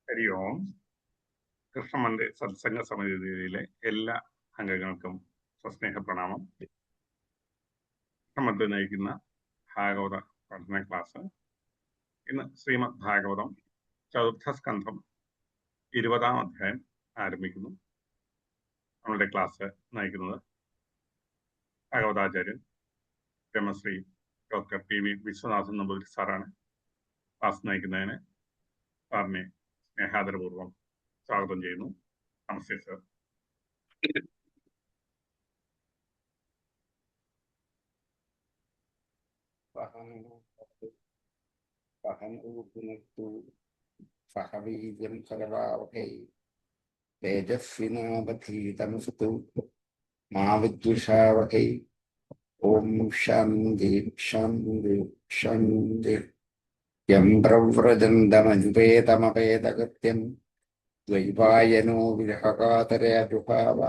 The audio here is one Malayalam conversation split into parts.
ഹരി ഓം. കൃഷ്ണമന്റെ സത്സംഗ സമിതിയിലെ എല്ലാ അംഗങ്ങൾക്കും സസ്നേഹ പ്രണാമം. കൃഷ്ണമന്റെ നയിക്കുന്ന ഭാഗവത പഠന ക്ലാസ് ഇന്ന് ശ്രീമദ് ഭാഗവതം ചതുർത്ഥ സ്കന്ധം 20-ാം അധ്യായം ആരംഭിക്കുന്നു. നമ്മളുടെ ക്ലാസ് നയിക്കുന്നത് ഭാഗവതാചാര്യൻ Brahmashri doctor P V Viswanathan Namboothiri സാറാണ്. ക്ലാസ് നയിക്കുന്നതിന് സാറിനെ സ്നേഹാദരപൂർവ്വം സ്വാഗതം ചെയ്യുന്നു. നമസ്തേ സർ. സഹവീര്യം സർവാവഹൈ തേജസ്വിനാവധീതമസ്തു മാ വിദ്വിഷാവഹൈ. ഓം ശാന്തി ശാന്തി ശാന്തി. യം പ്രവ്രജന്തമനുപേതമപേതകൃത്യം ദ്വൈപായനോ വിരഹകാതരജുഹാവ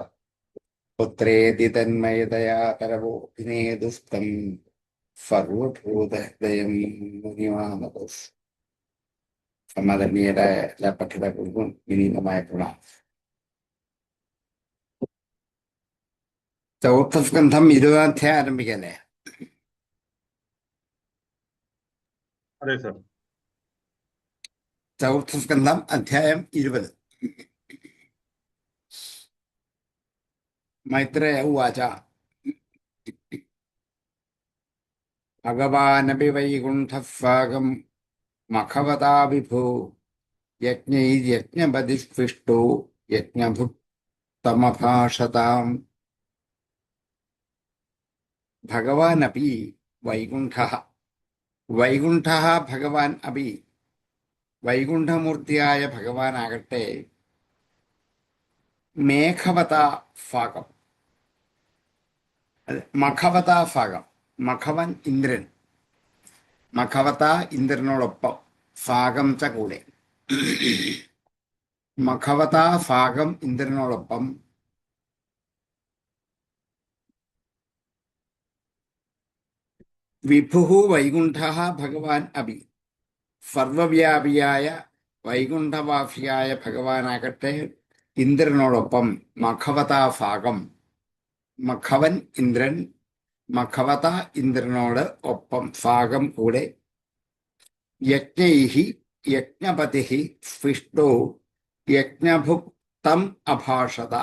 പുത്രേതി തന്മയതയാ കരവോഭിനേദുസ്തം സർവഭൂതഹൃദയം മുനിമാനതസ്. സമാധന്യയുടെ എല്ലാ പഠിതാക്കൾക്കും വിനീതമായ പ്രണാമം. ചതുർത്ഥ സ്കന്ധം 20-ാം അധ്യായം ആരംഭിക്കല്ലേ? അതെ സർ. ചതുർത്ഥ സ്കന്ധം അധ്യായം 20. മൈത്രേയ ഉവാച ഭഗവാനപി വൈകുണ്ഠസ്വാഗം മഖവതാ വിഭോ യജ്ഞൈര്യജ്ഞപതിസ്പൃഷ്ടോ യജ്ഞഭുക്തമഭാഷതാം. ഭഗവാനപി വൈകുണ്ഠഃ. വൈകുണ്ഠഃ ഭഗവാൻ അപി. വൈകുണ്ഠമൂർത്തിയായ ഭഗവാനാകട്ടെ മേഘവതാ ഭാഗം, മഖവതാ ഭാഗം. മഖവൻ ഇന്ദ്രൻ, മഖവത ഇന്ദ്രനോടൊപ്പം, ഭാഗം ച കൂടെ. മഖവതാ ഭാഗം ഇന്ദ്രനോടൊപ്പം വിഭുഃ വൈകുണ്ഠഃ ഭഗവാൻ അപി. സർവവ്യാപിയായ വൈകുണ്ഠവാസിയായ ഭഗവാനാകട്ടെ ഇന്ദ്രനോടൊപ്പം മഖവതാ ഭാഗം. മഖവൻ ഇന്ദ്രൻ, മഖവത ഇന്ദ്രനോട് ഒപ്പം, ഭാഗം കൂടെ. യജ്ഞൈഹി യജ്ഞപതിഹി സ്പൃഷ്ടോ യജ്ഞഭുക്തം അഭാഷത.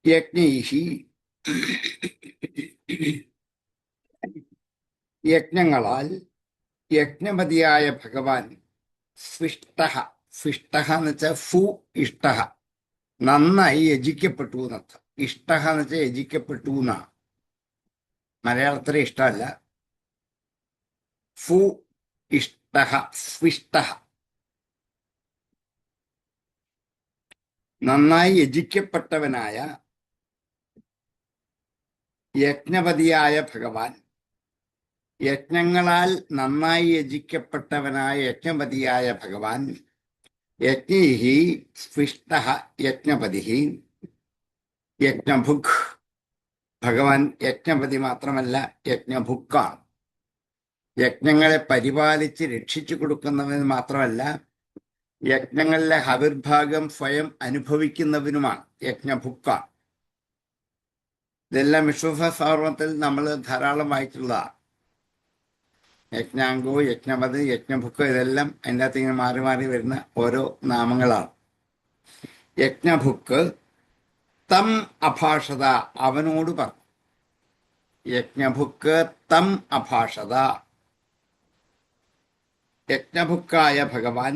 യജ്ഞൈഹി യജ്ഞങ്ങളാൽ യജ്ഞപതിയായ ഭഗവാൻ സ്വിഷ്ടഃ. സ്വിഷ്ടഃ എന്ന് വെച്ചാൽ ഫു ഇഷ്ടഃ, നന്നായി യജിക്കപ്പെട്ടു എന്നർത്ഥം. ഇഷ്ടഃ എന്ന് വെച്ചാൽ യജിക്കപ്പെട്ടു എന്നാണ്. മലയാളത്തിൽ ഇഷ്ടമല്ല. ഫു ഇഷ്ടഃ, സ്വിഷ്ടഃ, നന്നായി യജിക്കപ്പെട്ടവനായ യജ്ഞപതിയായ ഭഗവാൻ. യജ്ഞങ്ങളാൽ നന്നായി യജിക്കപ്പെട്ടവനായ യജ്ഞപതിയായ ഭഗവാൻ. യജ്ഞൈഹി സ്പൃഷ്ടഃ യജ്ഞപതിഹി. യജ്ഞഭുക്. ഭഗവാൻ യജ്ഞപതി മാത്രമല്ല, യജ്ഞഭുക്കാണ്. യജ്ഞങ്ങളെ പരിപാലിച്ച് രക്ഷിച്ചു കൊടുക്കുന്നവന് മാത്രമല്ല, യജ്ഞങ്ങളിലെ ഹവിർഭാഗം സ്വയം അനുഭവിക്കുന്നവനുമാണ്. യജ്ഞഭുക്കാണ്. ഇതെല്ലാം വിശ്വസഹസ്രത്തിൽ നമ്മൾ ധാരാളം വായിച്ചിട്ടുള്ളതാണ്. യജ്ഞാംഗോ, യജ്ഞപതി, യജ്ഞഭുക്ക്, ഇതെല്ലാം അതിൻ്റെ അകത്ത് ഇങ്ങനെ മാറി മാറി വരുന്ന ഓരോ നാമങ്ങളാണ്. യജ്ഞഭുക്ക് തം അഭാഷത, അവനോട് പറഞ്ഞു. യജ്ഞഭുക്ക് തം അഭാഷത. യജ്ഞഭുക്കായ ഭഗവാൻ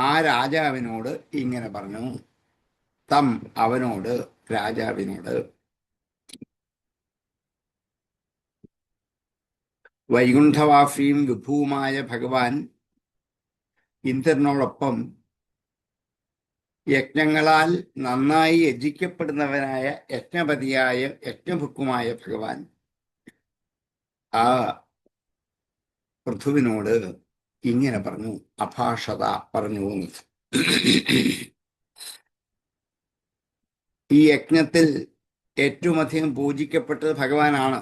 ആ രാജാവിനോട് ഇങ്ങനെ പറഞ്ഞു. തം അവനോട്, രാജാവിനോട്. വൈകുണ്ഠവാസിയും വിഭുവുമായ ഭഗവാൻ ഇന്ദ്രനോടൊപ്പം യജ്ഞങ്ങളാൽ നന്നായി യജിക്കപ്പെടുന്നവനായ യജ്ഞപതിയായ യജ്ഞഭുക്കുമായ ഭഗവാൻ ആ പൃഥുവിനോട് ഇങ്ങനെ പറഞ്ഞു. അഭാഷത, പറഞ്ഞു. ഈ യജ്ഞത്തിൽ ഏറ്റവും അധികം പൂജിക്കപ്പെട്ടത് ഭഗവാനാണ്.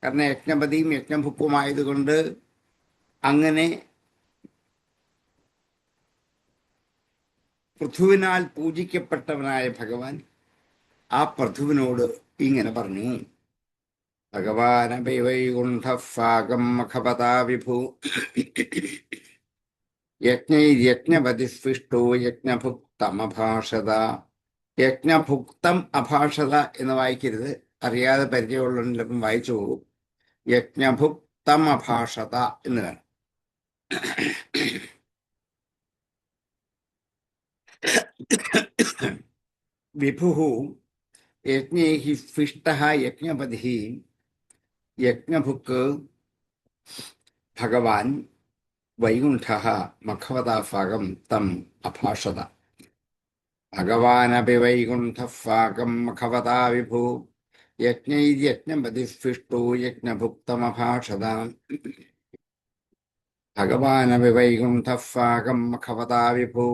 കാരണം യജ്ഞപതിയും യജ്ഞഭുക്കുമായതുകൊണ്ട് അങ്ങനെ പൃഥുവിനാൽ പൂജിക്കപ്പെട്ടവനായ ഭഗവാൻ ആ പൃഥുവിനോട് ഇങ്ങനെ പറഞ്ഞു, ഭഗവാനപി വൈകുണ്ഠഫാകം മഖപതാ വിഭു യജ്ഞൈര്യജ്ഞപതിസ്വിഷ്ടോ യജ്ഞഭുക്തമഭാഷത. യജ്ഞഭുക്തം അഭാഷത എന്ന് വായിക്കരുത്, അറിയാതെ പരിചയമുള്ളവരിലൊപ്പം വായിച്ചു പോകും. യജ്ഞഭുക്തം അഭാഷത എന്ന് വേണം. വിഭുഃ യജ്ഞൈഃ സ്വിഷ്ടഃ യജ്ഞപതിഃ യജ്ഞഭുക്ക് ഭഗവാൻ വൈകുണ്ഠഃ മഖവതാഫാകം തം അഭാഷത. ഭഗവാനപി വൈകുണ്ഠഫാകം മഖവതാ വിഭു യജ്ഞൈര്യജ്ഞപതിസ്വിഷ്ടോ യജ്ഞഭുക്തമഭാഷത. ഭഗവാനപി വൈകുണ്ഠഫാകം മഖവതാ വിഭു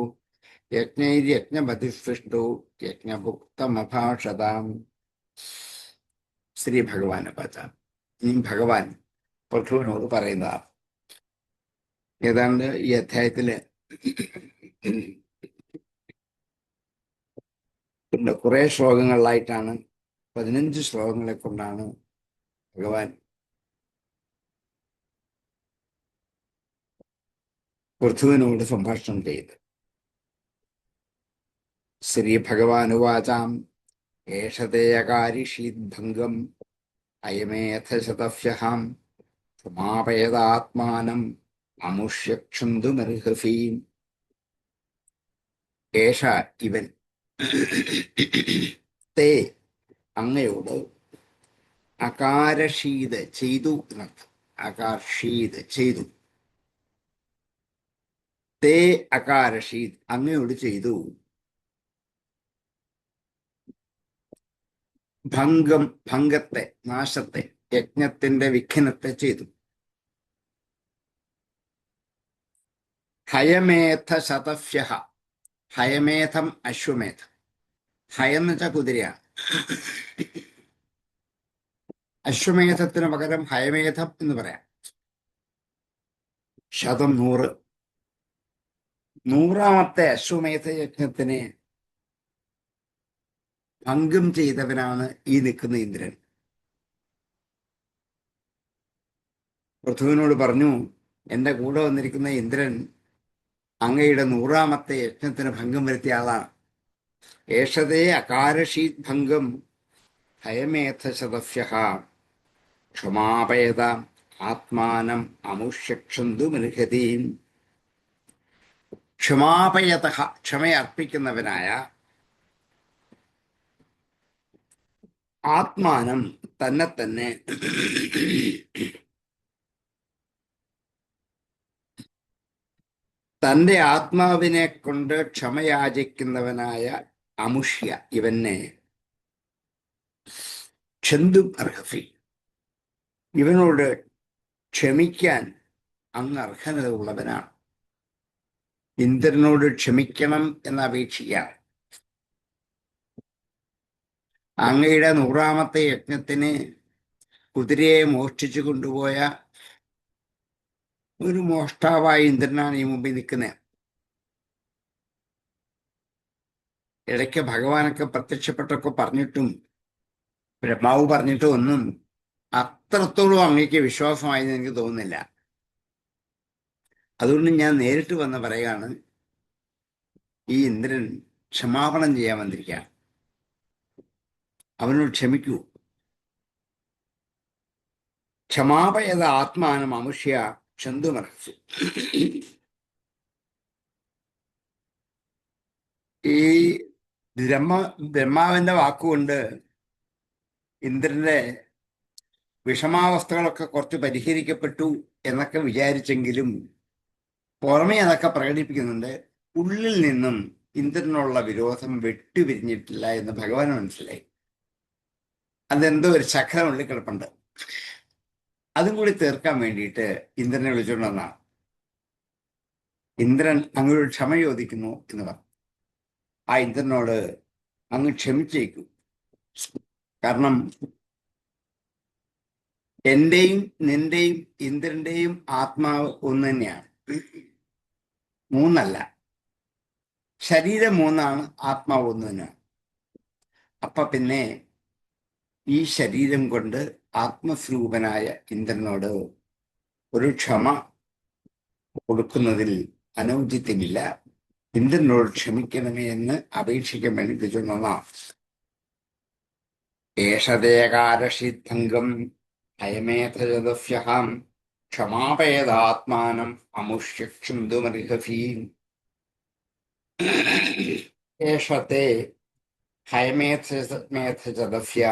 യജ്ഞൈര്യജ്ഞപതിസ്വിഷ്ടോ യജ്ഞഭുക്തമഭാഷത. ശ്രീ ഭഗവാനെ പച്ച ഇനി ഭഗവാൻ പൃഥുവിനോട് പറയുന്നതാണ്. ഏതാണ്ട് ഈ അധ്യായത്തില് കുറെ ശ്ലോകങ്ങളിലായിട്ടാണ്, 15 ശ്ലോകങ്ങളെ കൊണ്ടാണ് ഭഗവാൻ പൃഥുവിനോട് സംഭാഷണം ചെയ്ത്. ശ്രീ ഭഗവാനുവാചാം ഏഷതേ അകാരിഷീദ്ഭംഗം അയമേഥ ശതഫ്യഹാം സമാപയതാത്മാനം അമുഷ്യക്ഷുന്തുമർഹസീം. ഏഷ ഇവൻ തേ അങ്ങയോട് അകാരഷീത് ചെയ്തു എന്നർത്ഥം. അകാർഷീത് ചെയ്തു. തേ അകാരഷീത് അങ്ങയോട് ചെയ്തു. ഭംഗം ഭംഗത്തെ, നാശത്തെ, യജ്ഞത്തിന്റെ വിഘ്നത്തെ ചെയ്തു. ഹയമേഥ ശതഫ്യഹ. ഹയമേധം അശ്വമേധം. ഹയം എന്ന് വെച്ചാൽ കുതിരയാണ്. അശ്വമേധത്തിന് പകരം ഹയമേധം എന്ന് പറയാം. ശതം 100. 100ാമത്തെ അശ്വമേധ യജ്ഞത്തിനെ ഭംഗം ചെയ്തവനാണ് ഈ നിൽക്കുന്ന ഇന്ദ്രൻ. പൃഥുവിനോട് പറഞ്ഞു, എന്റെ കൂടെ വന്നിരിക്കുന്ന ഇന്ദ്രൻ അങ്ങയുടെ 100ാമത്തെ യജ്ഞത്തിന് ഭംഗം വരുത്തിയ ആളാണ്. ഏഷതേ അകാരഷീത് ഭംഗം ഹയമേധ ശതഫ്യഹ ക്ഷമാപയത ആത്മാനം അമുഷ്യക്ഷന്തുമർഹതീം. ക്ഷമാപയത, ക്ഷമയർപ്പിക്കുന്നവനായ, ആത്മാനം തന്നെ തന്നെ, തന്റെ ആത്മാവിനെ കൊണ്ട് ക്ഷമയാചിക്കുന്നവനായ അമുഷ്യ ഇവനെ ക്ഷന്തും അർഹസി. ഇവനോട് ക്ഷമിക്കാൻ അങ്ങ് അർഹതയുള്ളവനാണ്. ഇന്ദ്രനോട് ക്ഷമിക്കണം എന്നപേക്ഷിക്കാൻ. അങ്ങയുടെ 100ാമത്തെ യജ്ഞത്തിന് കുതിരയെ മോഷ്ടിച്ചു കൊണ്ടുപോയ ഒരു മോഷ്ടാവായ ഇന്ദ്രനാണ് ഈ മുമ്പിൽ നിൽക്കുന്നത്. ഇടയ്ക്ക് ഭഗവാനൊക്കെ പ്രത്യക്ഷപ്പെട്ടൊക്കെ പറഞ്ഞിട്ടും ബ്രഹ്മാവ് പറഞ്ഞിട്ടും ഒന്നും അത്രത്തോളം അങ്ങേക്ക് വിശ്വാസമായെന്ന് എനിക്ക് തോന്നുന്നില്ല. അതുകൊണ്ട് ഞാൻ നേരിട്ട് വന്ന് പറയാണ്, ഈ ഇന്ദ്രൻ ക്ഷമാപണം ചെയ്യാൻ വന്നിരിക്കുകയാണ്. അവനോട് ക്ഷമിക്കൂ. ക്ഷമാപയത ആത്മാനം അമുഷ്യ ക്ഷന്തുമർഹസി. ഈ ബ്രഹ്മാവിന്റെ വാക്കുകൊണ്ട് ഇന്ദ്രന്റെ വിഷമാവസ്ഥകളൊക്കെ കുറച്ച് പരിഹരിക്കപ്പെട്ടു എന്നൊക്കെ വിചാരിച്ചെങ്കിലും പുറമേ അതൊക്കെ പ്രകടിപ്പിക്കുന്നുണ്ട്. ഉള്ളിൽ നിന്നും ഇന്ദ്രനുള്ള വിരോധം വെട്ടുപിരിഞ്ഞിട്ടില്ല എന്ന് ഭഗവാൻ മനസ്സിലായി. അതെന്തോ ഒരു ചക്രം ഉള്ളിൽ കിടപ്പുണ്ട്. അതും കൂടി തീർക്കാൻ വേണ്ടിയിട്ട് ഇന്ദ്രനെ വിളിച്ചുകൊണ്ട് വന്നാണ്. ഇന്ദ്രൻ അങ്ങോട്ട് ക്ഷമ ചോദിക്കുന്നു എന്ന് പറഞ്ഞു. ആ ഇന്ദ്രനോട് അങ്ങ് ക്ഷമിച്ചേക്കും. കാരണം എന്റെയും നിന്റെയും ഇന്ദ്രന്റെയും ആത്മാവ് ഒന്ന് തന്നെയാണ്, മൂന്നല്ല. ശരീരം മൂന്നാണ്, ആത്മാവ് ഒന്ന് തന്നെയാണ്. അപ്പൊ പിന്നെ ഈ ശരീരം കൊണ്ട് ആത്മസ്വരൂപനായ ഇന്ദ്രനോട് ഒരു ക്ഷമ കൊടുക്കുന്നതിൽ അനൗചിത്യമില്ല. ഇന്ദ്രനോട് ക്ഷമിക്കണമേ എന്ന് അപേക്ഷിക്കാൻ വേണ്ടി ചൊന്നതാണ്. ഏഷദേകാരഷിദ്ധംഗം അയമേധജദസ്യഹം ക്ഷമാപേദാത്മാനം അമുഷ്യക്ഷുന്തുമർഹസീം. ഏഷത്തെ ഹയമേധജദസ്യ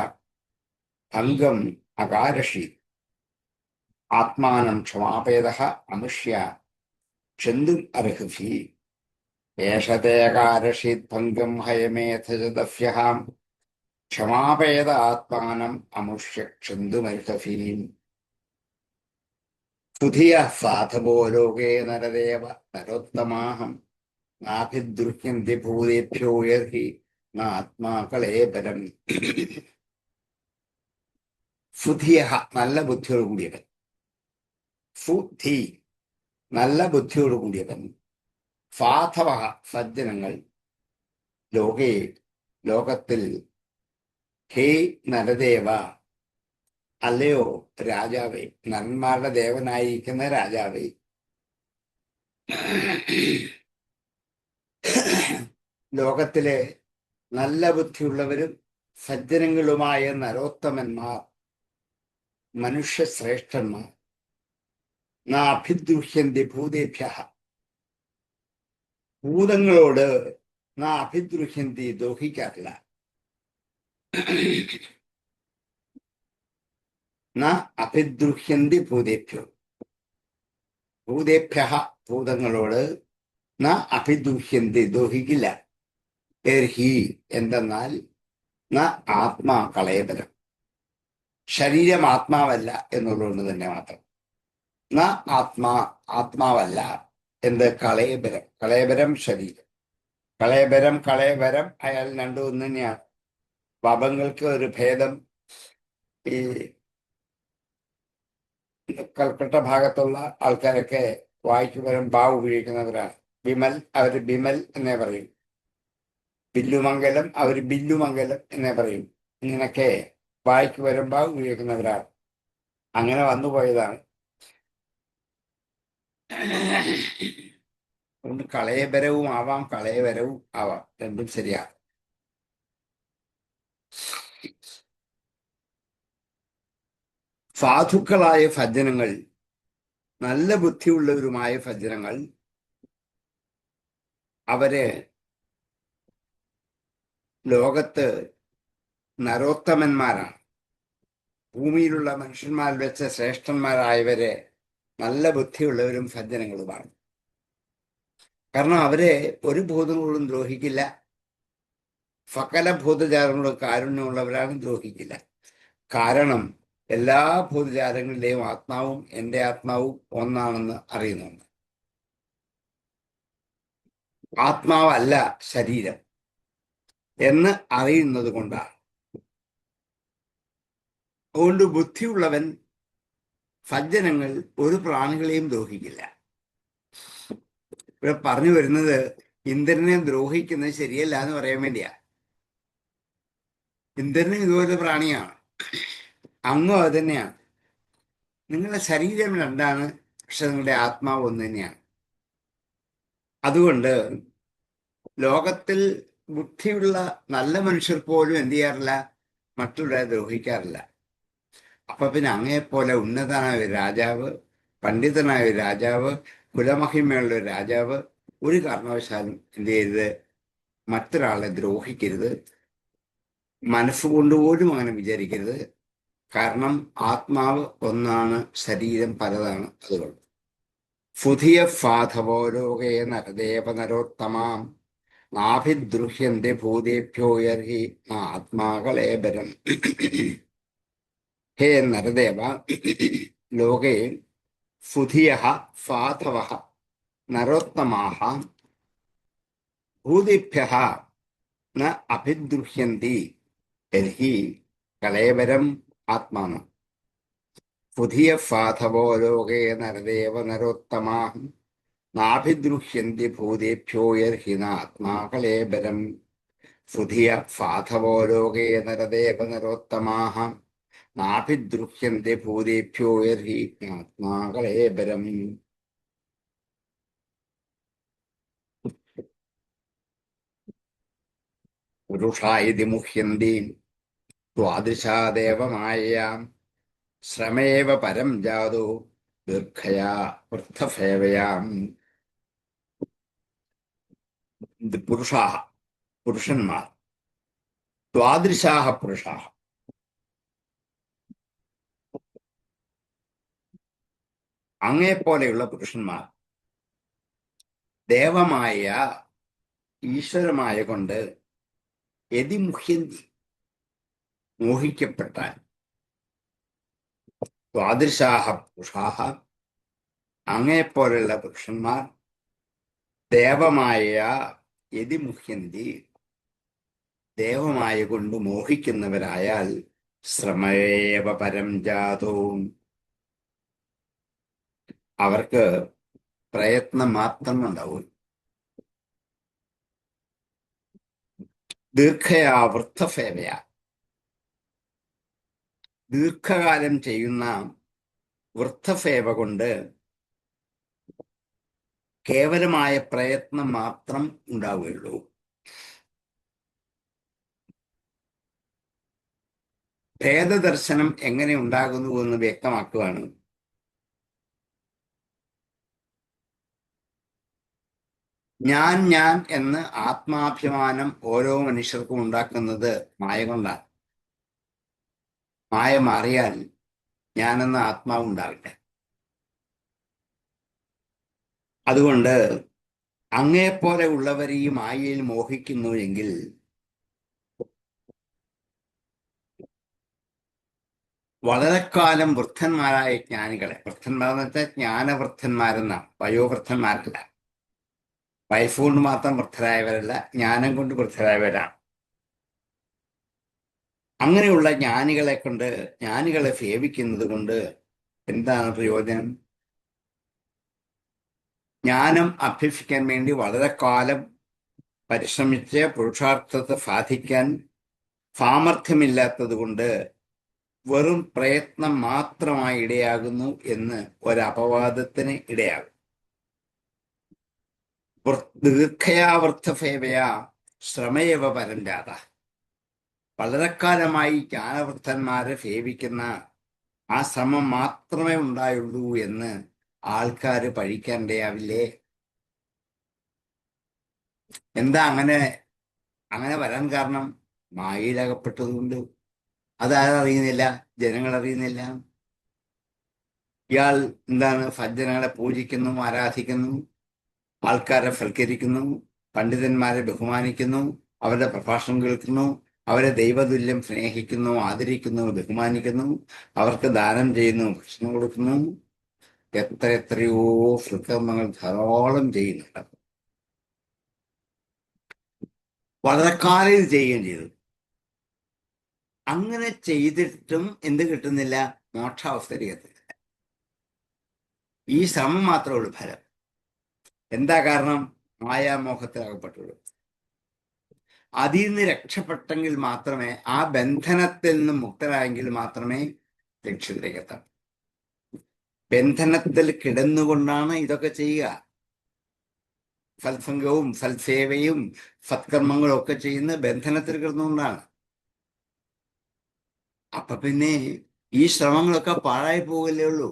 ഭംഗം അകാരഷി ആത്മാനം ക്ഷമാപേദഃ അമുഷ്യ ക്ഷന്തും അർഹസി. ഏഷതേകാരഷിദ്ഭംഗം ഹയമേധജദസ്യഹം ക്ഷമാപേദ ആത്മാനം അമുഷ്യ ക്ഷന്തുമർഹസീം. സുധിയ സാധവോ ലോകേ നരദേവ നരോത്തമാഹം നാഭിദ്രുഹ്യന്തി ഭൂതേഭ്യോ യർഹി നാത്മാ കളേബരം. സുധിയ നല്ല ബുദ്ധിയോട് കൂടിയവൻ. സുധി നല്ല ബുദ്ധിയോട് കൂടിയവൻ. സാധവ സജ്ജനങ്ങൾ. ലോകേ ലോകത്തിൽ. ഹേ നരദേവ അല്ലയോ രാജാവേ, നന്മാരുടെ ദേവനായിരിക്കുന്ന രാജാവേ. ലോകത്തിലെ നല്ല ബുദ്ധിയുള്ളവരും സജ്ജനങ്ങളുമായ നരോത്തമന്മാർ, മനുഷ്യശ്രേഷ്ഠന്മാർ. അഭിദ്രുഹ്യന്തി ഭൂതേഭ്യ ഭൂതങ്ങളോട് അഭിദ്രുഹ്യന്തി ദോഹിക്കാറില്ല. അഭിദ്രുഹ്യന്തി ഭൂതേഭ്യോ ഭൂതേഭ്യ ഭൂതങ്ങളോട് അഭിദ്രുഹ്യന്തി ദോഹിക്കില്ല. ഹി എന്തെന്നാൽ ആത്മാ കളയബരം. ശരീരം ആത്മാവല്ല എന്നുള്ളതുകൊണ്ട് തന്നെ മാത്രം. ആത്മാവല്ല എന്ത്? കളയബരം. കളയബരം ശരീരം. കളയബരം കളയബരം അയാൾ രണ്ടും ഒന്ന് തന്നെയാണ്. പാപങ്ങൾക്ക് ഒരു ഭേദം. ഈ കൽക്കട്ട ഭാഗത്തുള്ള ആൾക്കാരൊക്കെ വായിക്ക് പകരം ബാ ഉപയോഗിക്കുന്നവരാണ്. വിമൽ അവര് ബിമൽ എന്നേ പറയും. ബില്ലുമംഗലം അവര് ബില്ലുമംഗലം എന്നേ പറയും. ഇങ്ങനൊക്കെ വായിക്ക് പകരം ബാ ഉപയോഗിക്കുന്നവരാണ്. അങ്ങനെ വന്നുപോയതാണ്. അതുകൊണ്ട് കളയബരവും ആവാം, കളയബരവും ആവാം, രണ്ടും ശരിയാണ്. സാധുക്കളായ സജ്ജനങ്ങൾ, നല്ല ബുദ്ധിയുള്ളവരുമായ സജ്ജനങ്ങൾ, അവര് ലോകത്ത് നരോത്തമന്മാരാണ്. ഭൂമിയിലുള്ള മനുഷ്യന്മാരിൽ വെച്ച് ശ്രേഷ്ഠന്മാരായവരെ നല്ല ബുദ്ധിയുള്ളവരും സജ്ജനങ്ങളുമാണ്. കാരണം അവരെ ഒരു ഭൂതങ്ങളോടും ദ്രോഹിക്കില്ല. സകല ഭൂതജാലങ്ങളോടും കാരുണ്യമുള്ളവരാണ്, ദ്രോഹിക്കില്ല. കാരണം എല്ലാ ഭൂതജാലങ്ങളിലെയും ആത്മാവും എൻ്റെ ആത്മാവും ഒന്നാണെന്ന് അറിയുന്നുണ്ട്. ആത്മാവല്ല ശരീരം എന്ന് അറിയുന്നത് കൊണ്ടാണ്. അതുകൊണ്ട് ബുദ്ധിയുള്ളവൻ, സജ്ജനങ്ങൾ ഒരു പ്രാണികളെയും ദ്രോഹിക്കില്ല. ഇവിടെ പറഞ്ഞു വരുന്നത് ഇന്ദ്രനെ ദ്രോഹിക്കുന്നത് ശരിയല്ല എന്ന് പറയാൻ വേണ്ടിയാ. ഇന്ദ്രനും ഇതുപോലെ പ്രാണിയാണ്, അങ്ങും അത് തന്നെയാണ്. നിങ്ങളുടെ ശരീരം രണ്ടാണ്, പക്ഷെ നിങ്ങളുടെ ആത്മാവ് ഒന്ന് തന്നെയാണ്. അതുകൊണ്ട് ലോകത്തിൽ ബുദ്ധിയുള്ള നല്ല മനുഷ്യർ പോലും എന്ത് ചെയ്യാറില്ല? മറ്റുള്ളവരെ ദ്രോഹിക്കാറില്ല. അപ്പൊ പിന്നെ അങ്ങയെപ്പോലെ ഉന്നതനായ ഒരു രാജാവ്, പണ്ഡിതനായ ഒരു രാജാവ്, കുലമഹിമയുള്ള ഒരു രാജാവ് ഒരു കാരണവശാലും എന്ത് ചെയ്യരുത്? മറ്റൊരാളെ ദ്രോഹിക്കരുത്. മനസ്സുകൊണ്ട് പോലും അങ്ങനെ വിചാരിക്കരുത്. കാരണം ആത്മാവ് ഒന്നാണ്, ശരീരം പലതാണ്. അതുകൊണ്ട് സുധിയ സാധവോ ലോകേ നരദേവ നരോത്തമാം നാഭിദ്രുഹ്യന്തി ഭൂതേഭ്യോ യർഹി ആത്മാകളേബരം. ഹേ നരദേവ, ലോകേ സുധിയ സാധവ നരോത്തമാഃ ഭൂതേഭ്യഃ ന അഭിദ്രുഹ്യന്തി യർഹി കളേബരം ആത്മാനം. പുതിയ ഫാധവോ ലോകേ നരദേവ നരോത്തമാ നാഭിദ്രുഹ്യന്തി ഭൂതേഭ്യോ യർഹിനാത്മാകളേബരം. പുതിയ ഫാധവോ ലോകേ നരദേവ നരോത്തമാ നാഭിദ്രുഹ്യന്തി ഭൂതേഭ്യോ യർഹിനാത്മാകളേബരം. പുരുഷാ ഇതി മുഹ്യന്തി ദ്വാദശാ ദേവമായയാം ശ്രമേവ പരം ജാതോ ദീർഘയാ വൃദ്ധഫേവയാം. പുരുഷാ പുരുഷന്മാർ, ദ്വാദശാ പുരുഷാ അങ്ങേപ്പോലെയുള്ള പുരുഷന്മാർ ദേവമായ ഈശ്വരമായ കൊണ്ട് യതിമുഹ്യന്തി മോഹിക്കപ്പെട്ടാൽ, ദ്വാദശാഹ പുരുഷാഹ അങ്ങേപ്പോലുള്ള പുരുഷന്മാർ ദേവമായ യതിമുഹ്യന്തി ദേവമായ കൊണ്ട് മോഹിക്കുന്നവരായാൽ ശ്രമേവ പരം ജാതോ അവർക്ക് പ്രയത്നം മാത്രം ഉണ്ടാവും. ദീർഘയാ വൃദ്ധഫേവയ ദീർഘകാലം ചെയ്യുന്ന വൃദ്ധഫേവ കൊണ്ട് കേവലമായ പ്രയത്നം മാത്രം ഉണ്ടാവുകയുള്ളൂ. ഭേദദർശനം എങ്ങനെ ഉണ്ടാകുന്നു എന്ന് വ്യക്തമാക്കുകയാണ്. ഞാൻ എന്ന് ആത്മാഭിമാനം ഓരോ മനുഷ്യർക്കും ഉണ്ടാക്കുന്നത് മായ കൊണ്ടാണ്. മായ മാറിയാൽ ഞാനെന്ന ആത്മാവ് ഉണ്ടാവില്ല. അതുകൊണ്ട് അങ്ങേപ്പോലെ ഉള്ളവർ ഈ മായയിൽ മോഹിക്കുന്നു എങ്കിൽ വളരെക്കാലം വൃദ്ധന്മാരായ ജ്ഞാനികളെ, വൃദ്ധന്മാരെന്ന് വെച്ചാൽ ജ്ഞാനവൃദ്ധന്മാരെന്ന, വയോവൃദ്ധന്മാരല്ല, വയസ്സുകൊണ്ട് മാത്രം വൃദ്ധരായവരല്ല, ജ്ഞാനം കൊണ്ട് വൃദ്ധരായവരാണ്. അങ്ങനെയുള്ള ജ്ഞാനികളെ സേവിക്കുന്നത് കൊണ്ട് എന്താണ് പ്രയോജനം? ജ്ഞാനം അഭ്യസിക്കാൻ വേണ്ടി വളരെ കാലം പരിശ്രമിച്ച് പുരുഷാർത്ഥത്തെ സാധിക്കാൻ സാമർഥ്യമില്ലാത്തത് കൊണ്ട് വെറും പ്രയത്നം മാത്രമായി ഇടയാകുന്നു എന്ന് ഒരപവാദത്തിന് ഇടയാകും. ദീർഘയാവൃദ്ധഫേവയാ ശ്രമയവ പരഞ്ചാത വളരെക്കാലമായി ജ്ഞാനവൃദ്ധന്മാരെ സേവിക്കുന്ന ആ ശ്രമം മാത്രമേ ഉണ്ടായുള്ളൂ എന്ന് ആൾക്കാർ പഴിക്കാനിടയാവില്ലേ? എന്താ അങ്ങനെ വരാൻ കാരണം? മായയിലകപ്പെട്ടതുകൊണ്ട്. അതാരറിയുന്നില്ല, ജനങ്ങൾ അറിയുന്നില്ല. ഇയാൾ എന്താണ് സജ്ജനങ്ങളെ പൂജിക്കുന്നു, ആരാധിക്കുന്നു, ആൾക്കാരെ സൽക്കരിക്കുന്നു, പണ്ഡിതന്മാരെ ബഹുമാനിക്കുന്നു, അവരുടെ പ്രഭാഷണം കേൾക്കുന്നു, അവരെ ദൈവതുല്യം സ്നേഹിക്കുന്നു, ആദരിക്കുന്നു, ബഹുമാനിക്കുന്നു, അവർക്ക് ദാനം ചെയ്യുന്നു, ഭക്ഷണം കൊടുക്കുന്നു, എത്രയോ സൽക്കർമ്മങ്ങൾ ധാരാളം ചെയ്യുന്നുണ്ട്. വളരെ കാലം ഇത് ചെയ്യുകയും ചെയ്തു. അങ്ങനെ ചെയ്തിട്ടും എന്ത് കിട്ടുന്നില്ല? മോക്ഷാവസ്ഥയിൽ എത്തുന്നില്ല. ഈ ശ്രമം മാത്രമേ ഉള്ളൂ ഫലം. എന്താ കാരണം? മായാമോഹത്തിലകപ്പെട്ടുള്ളൂ. അതിൽ നിന്ന് രക്ഷപ്പെട്ടെങ്കിൽ മാത്രമേ, ആ ബന്ധനത്തിൽ നിന്ന് മുക്തരായെങ്കിൽ മാത്രമേ ലക്ഷ്യത്തിലേക്ക് എത്താം. ബന്ധനത്തിൽ കിടന്നുകൊണ്ടാണ് ഇതൊക്കെ ചെയ്യുക. സത്സംഗവും സൽസേവയും സത്കർമ്മങ്ങളും ഒക്കെ ചെയ്യുന്ന ബന്ധനത്തിൽ കിടന്നുകൊണ്ടാണ്. അപ്പൊ പിന്നെ ഈ ശ്രമങ്ങളൊക്കെ പാഴായി പോകല്ലേ ഉള്ളൂ.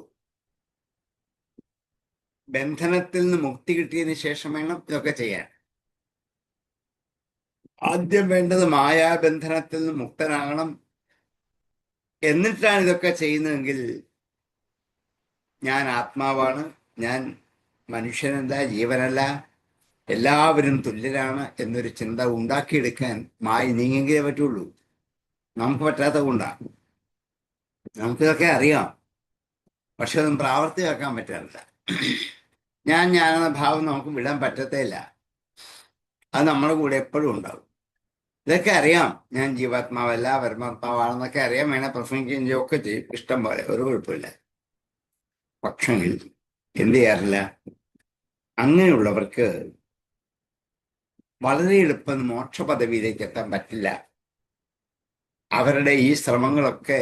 ബന്ധനത്തിൽ നിന്ന് മുക്തി കിട്ടിയതിന് ശേഷം വേണം ഇതൊക്കെ ചെയ്യാൻ. ആദ്യം വേണ്ടത് മായാബന്ധനത്തിൽ നിന്ന് മുക്തനാകണം. എന്നിട്ടാണ് ഇതൊക്കെ ചെയ്യുന്നതെങ്കിൽ ഞാൻ ആത്മാവാണ്, ഞാൻ മനുഷ്യനല്ല, ജീവനല്ല, എല്ലാവരും തുല്യരാണ് എന്നൊരു ചിന്ത ഉണ്ടാക്കിയെടുക്കാൻ മായ നീങ്ങെങ്കിലേ പറ്റുള്ളൂ. നമുക്ക് പറ്റാത്ത കൊണ്ടാണ്. നമുക്കിതൊക്കെ അറിയാം, പക്ഷെ ഒന്നും പ്രാവർത്തികമാക്കാൻ പറ്റാറില്ല. ഞാനെന്ന ഭാവം നമുക്ക് വിടാൻ പറ്റത്തേ ഇല്ല. അത് നമ്മുടെ കൂടെ എപ്പോഴും ഉണ്ടാവും. ഇതൊക്കെ അറിയാം, ഞാൻ ജീവാത്മാവല്ല പരമാത്മാവാണെന്നൊക്കെ അറിയാം, വേണേൽ പ്രസംഗിക്കുകയും ഒക്കെ ചെയ്യും, ഇഷ്ടം പോലെ, ഒരു കുഴപ്പമില്ല. പക്ഷങ്ങൾ എന്ത് ചെയ്യാറില്ല? അങ്ങനെയുള്ളവർക്ക് വളരെ എളുപ്പം മോക്ഷ പദവിയിലേക്ക് എത്താൻ പറ്റില്ല. അവരുടെ ഈ ശ്രമങ്ങളൊക്കെ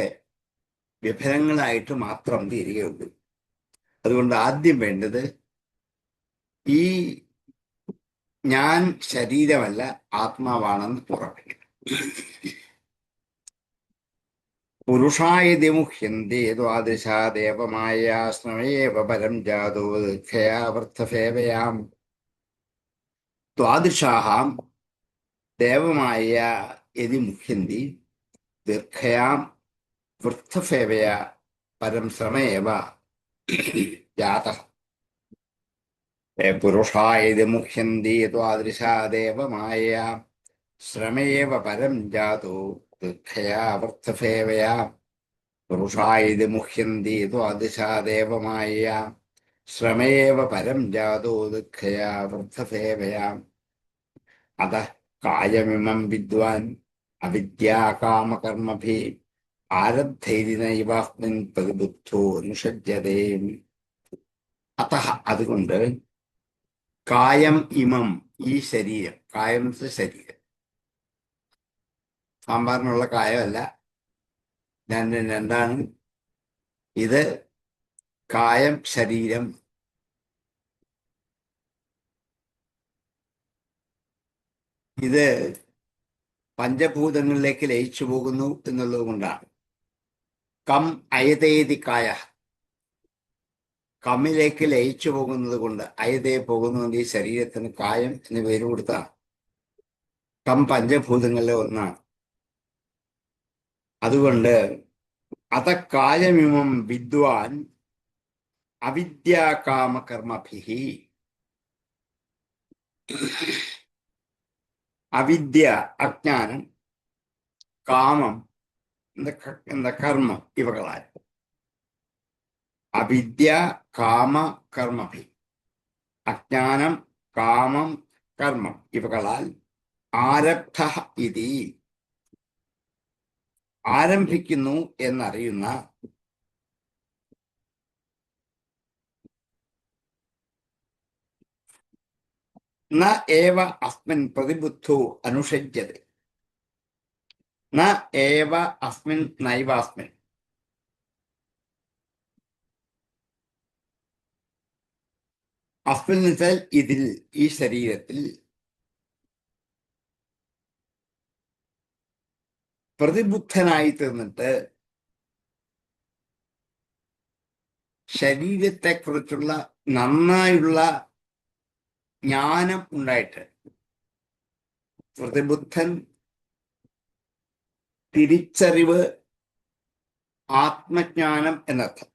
വിഫലങ്ങളായിട്ട് മാത്രം തീരുകയുള്ളൂ. അതുകൊണ്ട് ആദ്യം വേണ്ടത് ഈ ഞാൻ ശരീരമല്ല ആത്മാവാണെന്ന് ഉറപ്പിക്കണം. പുരുഷായ മുഹ്യന്തേ ദ്വാദശാ ദേവമായ സ്നമയേവ പരം ജാതോ ദീർഘയാവൃത്തഫേവയാം. ദ്വാദശാഹാം ദേവമായ യതി മുഹ്യന്തി ദീർഘയാം വൃത്തഫേവയ പരം ശ്രമയേവ ജാതഃ. പുരുഷായ മുഹ്യന്തി ദ്വാദശാ ദേവമായ ശ്രമയേവ പരം ജാതോ ദീർഘയാ വൃത്തഫേവയാ. പുരുഷായ മുഹ്യന്തി ദ്വാദശാ ദേവമായ ശ്രമയേവ പരം ജാതോ ദീർഘയാ വൃത്തഫേവയാ. അതഃ കായമിമം വിദ്വാൻ അവിദ്യാകാമകർമ്മഭി ആരബ്ധൈതി നൈവാസ്മിൻ പ്രതിബുദ്ധോ നിഷജ്യതേ. അതഃ അതുകൊണ്ട് കായം ഇമം ഈ ശരീരം, കായം ശരീരം, സാമ്പാറിനുള്ള കായമല്ല, രണ്ടാണ്. ഇത് കായം ശരീരം. ഇത് പഞ്ചഭൂതങ്ങളിലേക്ക് ലയിച്ചു പോകുന്നു എന്നുള്ളത് കൊണ്ടാണ്. കം അയതേതി കായ, കമ്മിലേക്ക് ലയിച്ചു പോകുന്നത് കൊണ്ട് അയതേ പോകുന്നുകൊണ്ട് ഈ ശരീരത്തിന് കായം എന്ന് പേര് കൊടുത്താണ്. കം പഞ്ചഭൂതങ്ങളിലെ ഒന്നാണ്. അതുകൊണ്ട് അതക്കായമിമം വിദ്വാൻ അവിദ്യാകാമകർമ്മഭിഹി. അവിദ്യ അജ്ഞാനം, കാമം എന്താ കർമ്മം, ഇവകളാൽ അവിദ്യ കാമ കർമ്മഭി, അജ്ഞാനം കാമം കർമ്മം ഇവകളാൽ ആരബ്ധ ഇതി ആരംഭിക്കുന്നു എന്നറിയുന്ന ന ഏവ അസ്മിൻ പ്രതിബുദ്ധോ അനുഷജ്യത്തെ. ന ഏവ അസ്മിൻ നൈവാസ്മിൻ. അസ്മിൻ വെച്ചാൽ ഇതിൽ, ഈ ശരീരത്തിൽ, പ്രതിബുദ്ധനായി തീർന്നിട്ട് ശരീരത്തെക്കുറിച്ചുള്ള നന്നായുള്ള ജ്ഞാനം ഉണ്ടായിട്ട്, പ്രതിബുദ്ധൻ തിരിച്ചറിവ്, ആത്മജ്ഞാനം എന്നർത്ഥം,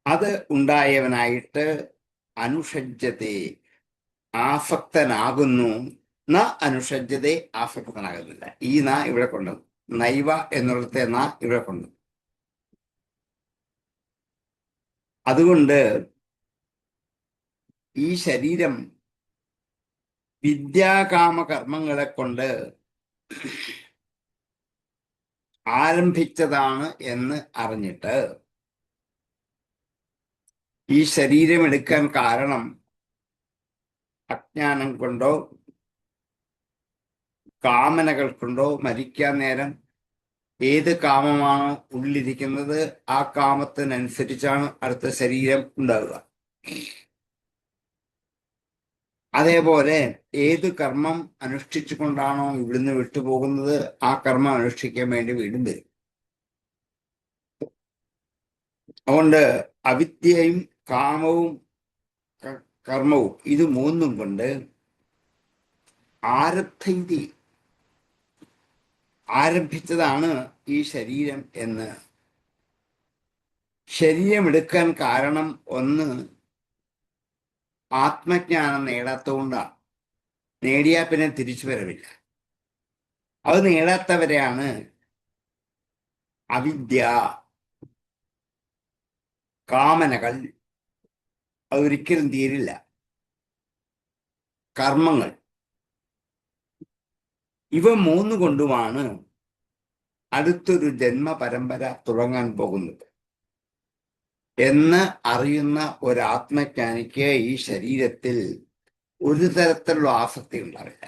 അത് ഉണ്ടായവനായിട്ട് അനുഷജ്യത്തെ ആസക്തനാകുന്നു. ന അനുഷജ്യത്തെ ആസക്തനാകുന്നില്ല. ഈ ന ഇവിടെ കൊണ്ടു, നൈവ എന്നുള്ളത്തെ ന ഇവിടെ കൊണ്ടു. അതുകൊണ്ട് ഈ ശരീരം വിദ്യാകാമ കർമ്മങ്ങളെ കൊണ്ട് ആരംഭിച്ചതാണ് എന്ന് അറിഞ്ഞിട്ട് ഈ ശരീരം എടുക്കാൻ കാരണം അജ്ഞാനം കൊണ്ടോ കാമനകൾ കൊണ്ടോ, മരിക്കാൻ നേരം ഏത് കാമമാണോ ഉള്ളിലിരിക്കുന്നത് ആ കാമത്തിനനുസരിച്ചാണ് അടുത്ത ശരീരം ഉണ്ടാവുക. അതേപോലെ ഏത് കർമ്മം അനുഷ്ഠിച്ചു കൊണ്ടാണോ ഇവിടുന്ന് വിട്ടുപോകുന്നത് ആ കർമ്മം അനുഷ്ഠിക്കാൻ വേണ്ടി വീണ്ടും വരും. അതുകൊണ്ട് അവിദ്യയും കാമവും കർമ്മവും ഇത് മൂന്നും കൊണ്ട് ആരബ്ധൈതി ആരംഭിച്ചതാണ് ഈ ശരീരം എന്ന്. ശരീരമെടുക്കാൻ കാരണം ഒന്ന് ആത്മജ്ഞാനം നേടാത്തതുകൊണ്ടാണ്. നേടിയാൽ പിന്നെ തിരിച്ചു വരവില്ല. അത് നേടാത്തവരെയാണ് അവിദ്യ, കാമനകൾ, അതൊരിക്കലും തീരില്ല, കർമ്മങ്ങൾ, ഇവ മൂന്ന് കൊണ്ടുമാണ് അടുത്തൊരു ജന്മ പരമ്പര തുടങ്ങാൻ പോകുന്നത്. എന്ന് അറിയുന്ന ഒരാത്മജ്ഞാനിക്ക് ഈ ശരീരത്തിൽ ഒരു തരത്തിലുള്ള ആസക്തി ഉണ്ടാവില്ല.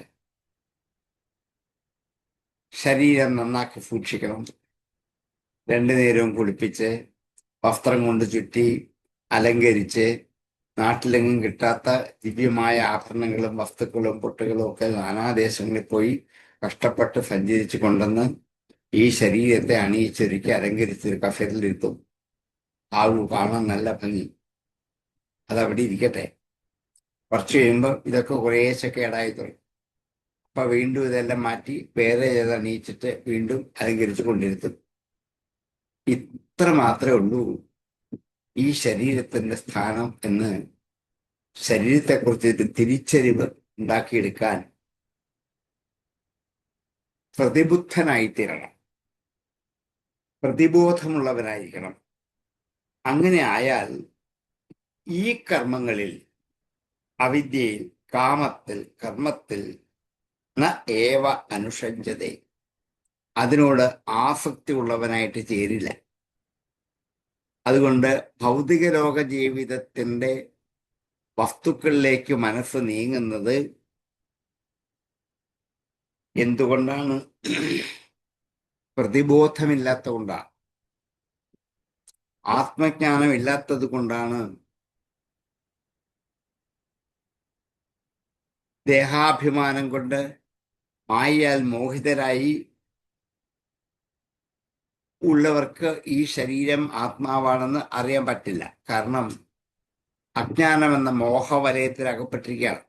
ശരീരം നന്നാക്കി സൂക്ഷിക്കണം, രണ്ടു നേരവും കുളിപ്പിച്ച് വസ്ത്രം കൊണ്ട് ചുറ്റി അലങ്കരിച്ച് നാട്ടിലെങ്ങും കിട്ടാത്ത ദിവ്യമായ ആഭരണങ്ങളും വസ്തുക്കളും പൊട്ടുകളും ഒക്കെ നാനാദേശങ്ങളിൽ പോയി കഷ്ടപ്പെട്ട് സഞ്ചരിച്ചു കൊണ്ടുവന്ന് ഈ ശരീരത്തെ അണിയിച്ചൊരുക്കി അലങ്കരിച്ചൊരു കഫേറിലിരുത്തും. കാണാൻ നല്ല ഭംഗി, അതവിടെ ഇരിക്കട്ടെ. കുറച്ച് കഴിയുമ്പോൾ ഇതൊക്കെ കുറേശ്ശെ കേടായി തുടങ്ങും. അപ്പൊ വീണ്ടും ഇതെല്ലാം മാറ്റി വേറെ ഏത് അണിയിച്ചിട്ട് വീണ്ടും അലങ്കരിച്ചു കൊണ്ടിരുത്തും. ഇത്ര മാത്രമേ ഉള്ളൂ ഈ ശരീരത്തിന്റെ സ്ഥാനം എന്ന് ശരീരത്തെക്കുറിച്ച് ഒരു തിരിച്ചറിവ് ഉണ്ടാക്കിയെടുക്കാൻ പ്രതിബുദ്ധനായിത്തീരണം, പ്രതിബോധമുള്ളവനായിരിക്കണം. അങ്ങനെ ആയാൽ ഈ കർമ്മങ്ങളിൽ, അവിദ്യയിൽ, കാമത്തിൽ, കർമ്മത്തിൽ ന ഏവ അനുഷജ്ജതേ, അതിനോട് ആസക്തി ഉള്ളവനായിട്ട് ചേരില്ല. അതുകൊണ്ട് ഭൗതിക ലോക ജീവിതത്തിന്റെ വസ്തുക്കളിലേക്ക് മനസ്സ് നീങ്ങുന്നത് എന്തുകൊണ്ടാണ്? പ്രതിബോധമില്ലാത്ത കൊണ്ടാണ്, ആത്മജ്ഞാനം ഇല്ലാത്തത് കൊണ്ടാണ്. ദേഹാഭിമാനം കൊണ്ട് മായയാൽ മോഹിതരായി ഉള്ളവർക്ക് ഈ ശരീരം ആത്മാവാണെന്ന് അറിയാൻ പറ്റില്ല. കാരണം അജ്ഞാനമെന്ന മോഹവലയത്തിൽ അകപ്പെട്ടിരിക്കുകയാണ്.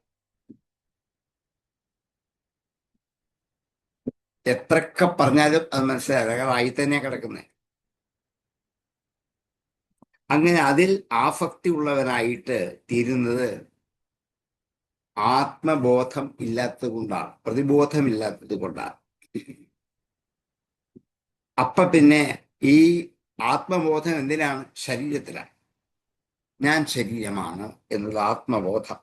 എത്രയൊക്കെ പറഞ്ഞാലും അത് മനസ്സിലാകാതെ ആയി തന്നെ കിടക്കുന്നത്. അങ്ങനെ അതിൽ ആസക്തി ഉള്ളവനായിട്ട് തീരുന്നത് ആത്മബോധം ഇല്ലാത്തത് കൊണ്ടാണ്, പ്രതിബോധമില്ലാത്തത് കൊണ്ടാണ്. അപ്പൊ പിന്നെ ഈ ആത്മബോധം എന്തിനാണ്? ശരീരത്തിലാണ്. ഞാൻ ശരീരമാണ് എന്നുള്ള ആത്മബോധം.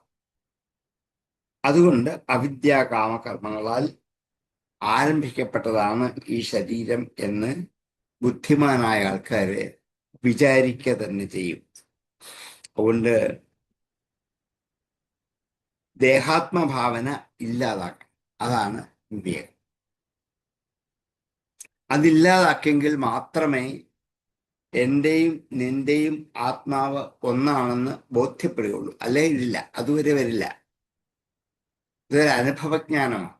അതുകൊണ്ട് അവിദ്യാകാമകർമ്മങ്ങളാൽ ആരംഭിക്കപ്പെട്ടതാണ് ഈ ശരീരം എന്ന് ബുദ്ധിമാനായ ആൾക്കാര് വിചാരിക്കുക തന്നെ ചെയ്യും. അതുകൊണ്ട് ദേഹാത്മഭാവന ഇല്ലാതാക്കണം. അതാണ് വിവേകം. അതില്ലാതാക്കിയെങ്കിൽ മാത്രമേ എന്റെയും നിന്റെയും ആത്മാവ് ഒന്നാണെന്ന് ബോധ്യപ്പെടുകയുള്ളൂ. അല്ലെ ഇല്ല, അതുവരെ വരില്ല. ഇതൊരു അനുഭവജ്ഞാനമാണ്.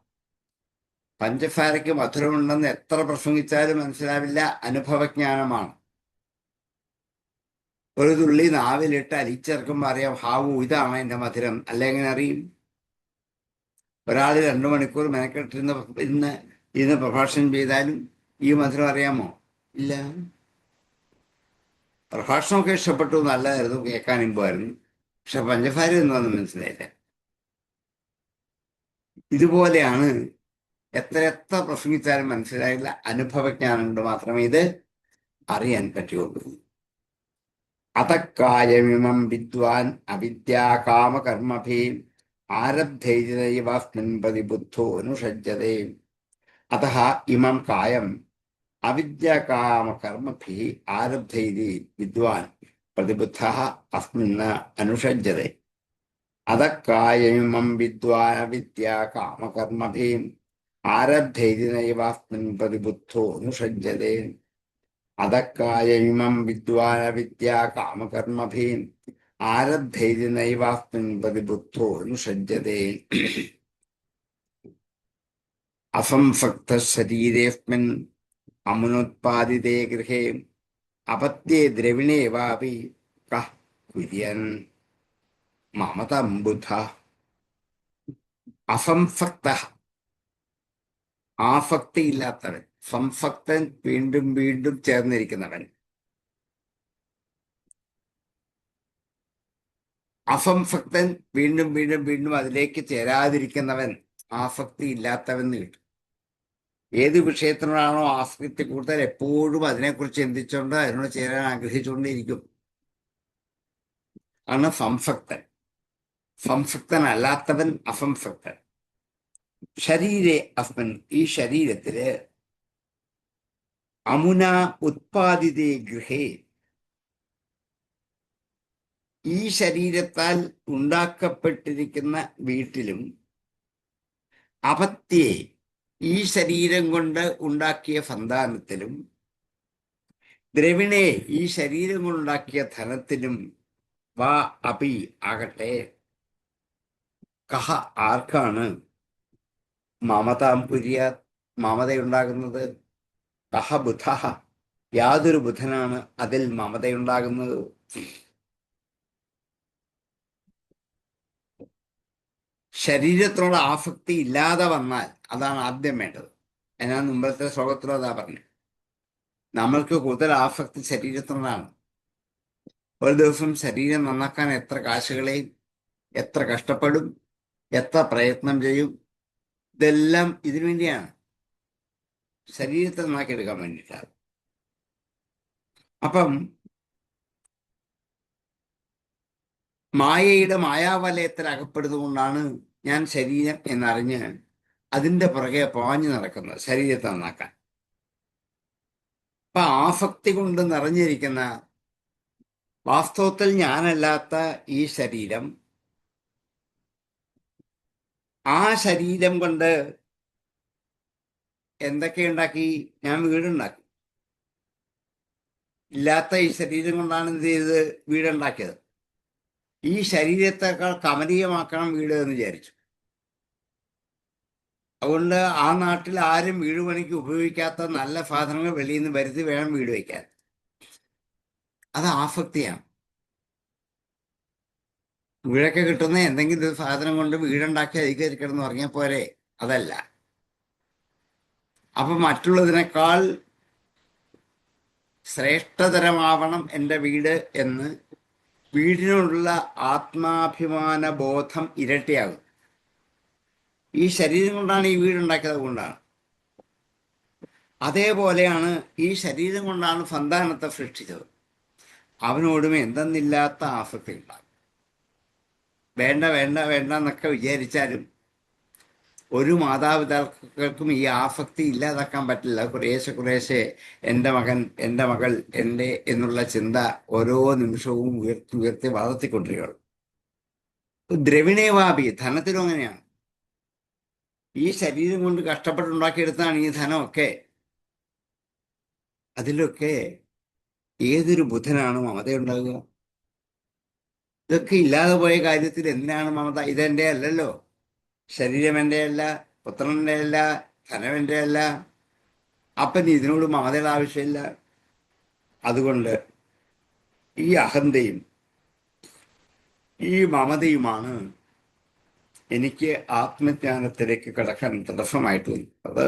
പഞ്ചസാരയ്ക്ക് മധുരമുണ്ടെന്ന് എത്ര പ്രസംഗിച്ചാലും മനസ്സിലാവില്ല, അനുഭവജ്ഞാനമാണ്. ഒരു തുള്ളി നാവിലിട്ട് അരിച്ചേർക്കുമ്പോൾ അറിയാം, ഹാവു ഇതാണ് എന്റെ മധുരം. അല്ലെ എങ്ങനെ അറിയും? ഒരാൾ 2 മണിക്കൂർ ഇന്ന് പ്രഭാഷണം ചെയ്താലും ഈ മധുരം അറിയാമോ? ഇല്ല. പ്രഭാഷണമൊക്കെ ഇഷ്ടപ്പെട്ടു, നല്ലതായിരുന്നു, കേൾക്കാൻ ഇമ്പമായിരുന്നു, പക്ഷെ പഞ്ചസാര എന്താണെന്ന് മനസ്സിലായില്ല. ഇതുപോലെയാണ് എത്ര പ്രസംഗിച്ചാലും മനസ്സിലായില്ല. അനുഭവജ്ഞാനം കൊണ്ട് മാത്രമേ ഇത് അറിയാൻ പറ്റുള്ളൂ. അതക്കായമിമം വിദ്വാൻ അവിദ്യാകാമകർമ്മഭി ആരബ്ധൈവസ്മിൻ പ്രതിബുദ്ധോ അനുഷജ്ജതേ. അതഃ ഇമം കായം അവിദ്യാകാമകർമ്മഭി ആരബ്ധൈതി വിദ്വാൻ പ്രതിബുദ്ധഃ അസ്മിൻ അനുഷജ്ജതേ. അതക്കായമിമം വിദ്വാൻ അവിദ്യാകാമകർമ്മഭി ആരബ്ധൈതി നൈവാസ്മിൻ പ്രതിബുദ്ധോ അനുഷജ്ജതേ. അതക്കായമിമം വിദ്വാൻ അവിദ്യാകാമകർമ്മഭി ആരബ്ധൈതി നൈവാസ്മിൻ പ്രതിബുദ്ധോ അനുഷജ്ജതേ. അസംസക്ത ശരീരേസ്മിൻ അമുനോത്പാദിതേ ഗൃഹേ അപത്യേ ദ്രവിണേ വാപി കഃ കുര്യൻ മമതം ബുദ്ധ. അസംസക്ത, ആസക്തിയില്ലാത്തവൻ. സംസക്തൻ, വീണ്ടും വീണ്ടും ചേർന്നിരിക്കുന്നവൻ. അസംസക്തൻ, വീണ്ടും വീണ്ടും വീണ്ടും അതിലേക്ക് ചേരാതിരിക്കുന്നവൻ. ആസക്തി ഇല്ലാത്തവൻ കിട്ടും. ഏത് വിഷയത്തിനോടാണോ ആസക്തി കൂടുതൽ, എപ്പോഴും അതിനെക്കുറിച്ച് ചിന്തിച്ചുകൊണ്ട് അതിനോട് ചേരാൻ ആഗ്രഹിച്ചുകൊണ്ടേയിരിക്കും. ആണ് സംസക്തൻ. സംസക്തനല്ലാത്തവൻ അസംസക്തൻ. ശരീരേ അസ്മൻ, ഈ ശരീരത്തില് അമുന ഉത്പാദിതേ ഗൃഹേ, ഈ ശരീരത്താൽ ഉണ്ടാക്കപ്പെട്ടിരിക്കുന്ന വീട്ടിലും അപത്യേ ഈ ശരീരം കൊണ്ട് ഉണ്ടാക്കിയ സന്താനത്തിലും ദ്രവിണേ ഈ ശരീരം കൊണ്ടുണ്ടാക്കിയ ധനത്തിലും വാ അപി ആകട്ടെ കഹ ആർക്കാണ് മമതാം പുര്യ മമതയുണ്ടാകുന്നത് കഹ ബുധ യാതൊരു ബുധനാണ് അതിൽ മമതയുണ്ടാകുന്നത്. ശരീരത്തിനോട് ആസക്തി ഇല്ലാതെ വന്നാൽ അതാണ് ആദ്യം വേണ്ടത്. ഞാൻ മുമ്പത്തെ ശ്ലോകത്തിലും അതാ പറഞ്ഞു. നമ്മൾക്ക് കൂടുതൽ ആസക്തി ശരീരത്തിനോടാണ്. ഒരു ദിവസം ശരീരം നന്നാക്കാൻ എത്ര കാശുകളെയും എത്ര കഷ്ടപ്പെടും, എത്ര പ്രയത്നം ചെയ്യും. ഇതെല്ലാം ഇതിനു വേണ്ടിയാണ്, ശരീരത്തെ നന്നാക്കിയെടുക്കാൻ വേണ്ടിയിട്ടാണ്. അപ്പം മായയുടെ മായാവലയത്തിൽ അകപ്പെടുന്നതുകൊണ്ടാണ് ഞാൻ ശരീരം എന്നറിഞ്ഞ് അതിൻ്റെ പുറകെ പാഞ്ഞു നടക്കുന്നത് ശരീരത്തെ നന്നാക്കാൻ. അപ്പൊ ആസക്തി കൊണ്ട് നിറഞ്ഞിരിക്കുന്ന വാസ്തവത്തിൽ ഞാനല്ലാത്ത ഈ ശരീരം, ആ ശരീരം കൊണ്ട് എന്തൊക്കെ ഉണ്ടാക്കി? ഞാൻ വീടുണ്ടാക്കി. ഇല്ലാത്ത ഈ ശരീരം കൊണ്ടാണ് എന്ത് ചെയ്തത്? വീടുണ്ടാക്കിയത്. ഈ ശരീരത്തെക്കാൾ കമനീയമാക്കണം വീട് എന്ന് വിചാരിച്ചു. അതുകൊണ്ട് ആ നാട്ടിൽ ആരും വീട് പണിക്ക് ഉപയോഗിക്കാത്ത നല്ല സാധനങ്ങൾ വെളിയിൽ നിന്ന് വരുത്തി വേണം വീട് വയ്ക്കാൻ. അത് ആസക്തിയാണ്. വീടൊക്കെ കിട്ടുന്ന എന്തെങ്കിലും ഒരു സാധനം കൊണ്ട് വീടുണ്ടാക്കി അധികരിക്കണം എന്ന് പറഞ്ഞാൽ പോരെ, അതല്ല. അപ്പൊ മറ്റുള്ളതിനേക്കാൾ ശ്രേഷ്ഠതരമാവണം എൻ്റെ വീട് എന്ന് വീടിനോടുള്ള ആത്മാഭിമാന ബോധം ഇരട്ടിയാകും. ഈ ശരീരം കൊണ്ടാണ് ഈ വീടുണ്ടാക്കിയത് കൊണ്ടാണ്. അതേപോലെയാണ് ഈ ശരീരം കൊണ്ടാണ് സന്താനത്തെ സൃഷ്ടിച്ചത്. അവനോടും എന്തെന്നില്ലാത്ത ആസക്തി ഉണ്ടാകും. വേണ്ട വേണ്ട വേണ്ട എന്നൊക്കെ വിചാരിച്ചാലും ഒരു മാതാപിതാക്കൾക്കും ഈ ആസക്തി ഇല്ലാതാക്കാൻ പറ്റില്ല. കുറേശ്ശെ എൻ്റെ മകൻ, എൻ്റെ മകൾ, എൻ്റെ എന്നുള്ള ചിന്ത ഓരോ നിമിഷവും ഉയർത്തി ഉയർത്തി വളർത്തിക്കൊണ്ടിരിക്കുകയുള്ളൂ. ദ്രവിണേവാപി ധനത്തിലും അങ്ങനെയാണ്. ഈ ശരീരം കൊണ്ട് കഷ്ടപ്പെട്ടുണ്ടാക്കിയെടുത്താണ് ഈ ധനമൊക്കെ. അതിലൊക്കെ ഏതൊരു ബുധനാണ് മമതയുണ്ടാകുക? ഇതൊക്കെ ഇല്ലാതെ പോയ കാര്യത്തിൽ എന്തിനാണ് മമത? ഇതെൻ്റെ അല്ലല്ലോ. ശരീരം എൻ്റെ അല്ല, പുത്രൻ്റെ അല്ല, ധനം എൻ്റെ അല്ല. അപ്പൻ ഇതിനോട് മമതയുടെ ആവശ്യമില്ല. അതുകൊണ്ട് ഈ അഹന്തയും ഈ മമതയുമാണ് എനിക്ക് ആത്മജ്ഞാനത്തിലേക്ക് കടക്കാൻ തടസ്സമായിട്ട് അത്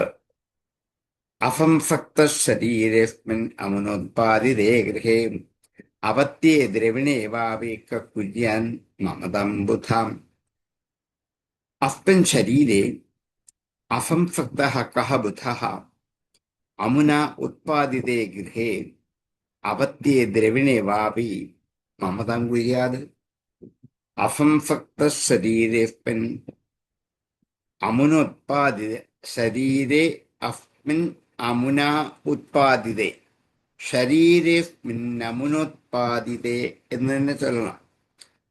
അസംസക്ത ശരീരസ്മിൻ അമുനോത്പാദിതേ ഗൃഹേ അപത്യേ ദ്രവിണേവാവേക കുര്യാൻ മമതം ബുധാം. അസ്മിൻ ശരീരേ അസംസക്തഃ കഃ ബുധഃ അമുനാ ഉത്പാദിതേ ഗൃഹേ അപത്യേ ദ്രവിണേവാപി മമതം കുര്യാത്. അസംസക്ത ശരീരേസ്മിൻ അമുനോത്പാദിത ശരീരേ അസ്മിൻ അമുനാ ഉത്പാദിതേ ശരീരേസ്മിന്നമുനോത്പാദിതേ എന്ന് തന്നെ ചൊല്ലണം.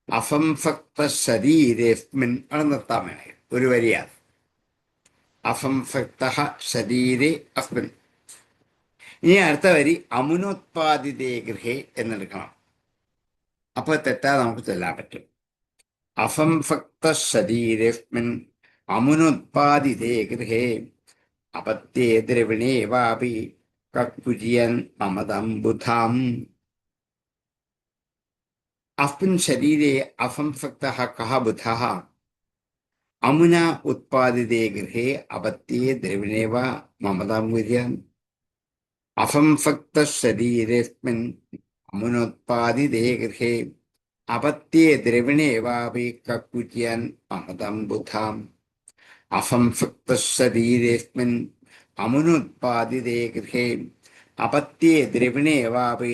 അസംസക്ത ശരീരേസ്മിൻ ആണ് നിർത്താൻ വേണേ, ഒരു വരിയാണ്. അസംസക്ത ശരീരേ അസ്മിൻ. ഇനി അടുത്ത വരി അമുനോത്പാദിതേ ഗൃഹേ എന്നെടുക്കണം. അപ്പൊ തെറ്റാതെ നമുക്ക് ചൊല്ലാൻ പറ്റും. അസംസക്ത ശരീരേസ്മിൻ അമുനോത്പാദിതേ ഗൃഹേ അപത്യേ ദ്രവിണേവാപി കുര്യൻ മമതം ബുധാം. അസ്മിൻ ശരീരേ അസംസക്തഃ കഃ ബുധഃ അമുനാ ഉത്പാദിതേ ഗൃഹേ അപത്യേ ദ്രവിണേവ മമതാം കുര്യാൻ. അസംസക്ത ശരീരേസ്മിൻ അമുനോത്പാദിതേ ഗൃഹേ അപത്യേ ദ്രവിണേവാപി കുര്യാൻ മമതം ബുധാം. അസംസക്ത ശരീരേസ്മിൻ അമുനോത്പാദിതേ ഗൃഹേ അപത്യേ ദ്രവിണേവാപി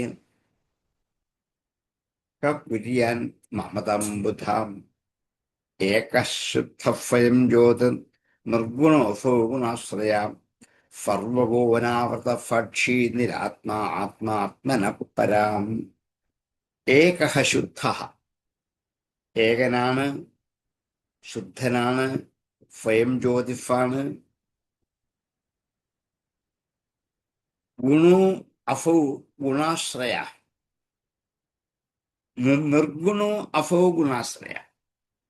കുര്യാൻ മമതം ബുധാം. ഏകഃ ശുദ്ധസ്വയം ജ്യോതിർ നിർഗുണോऽസോ ഗുണാശ്രയാം സർവഗോനാവൃത സാക്ഷി നിരാത്മാ ആത്മാത്മനഃ പരാം. ഏകഃ ശുദ്ധഃ ഏകനാണ്, ശുദ്ധനാണ്, സ്വയം ജ്യോതിഫാണ്. ഗുണോ അഫൗ ഗുണാശ്രയ, നിർഗുണോ അഫൗ ഗുണാശ്രയ.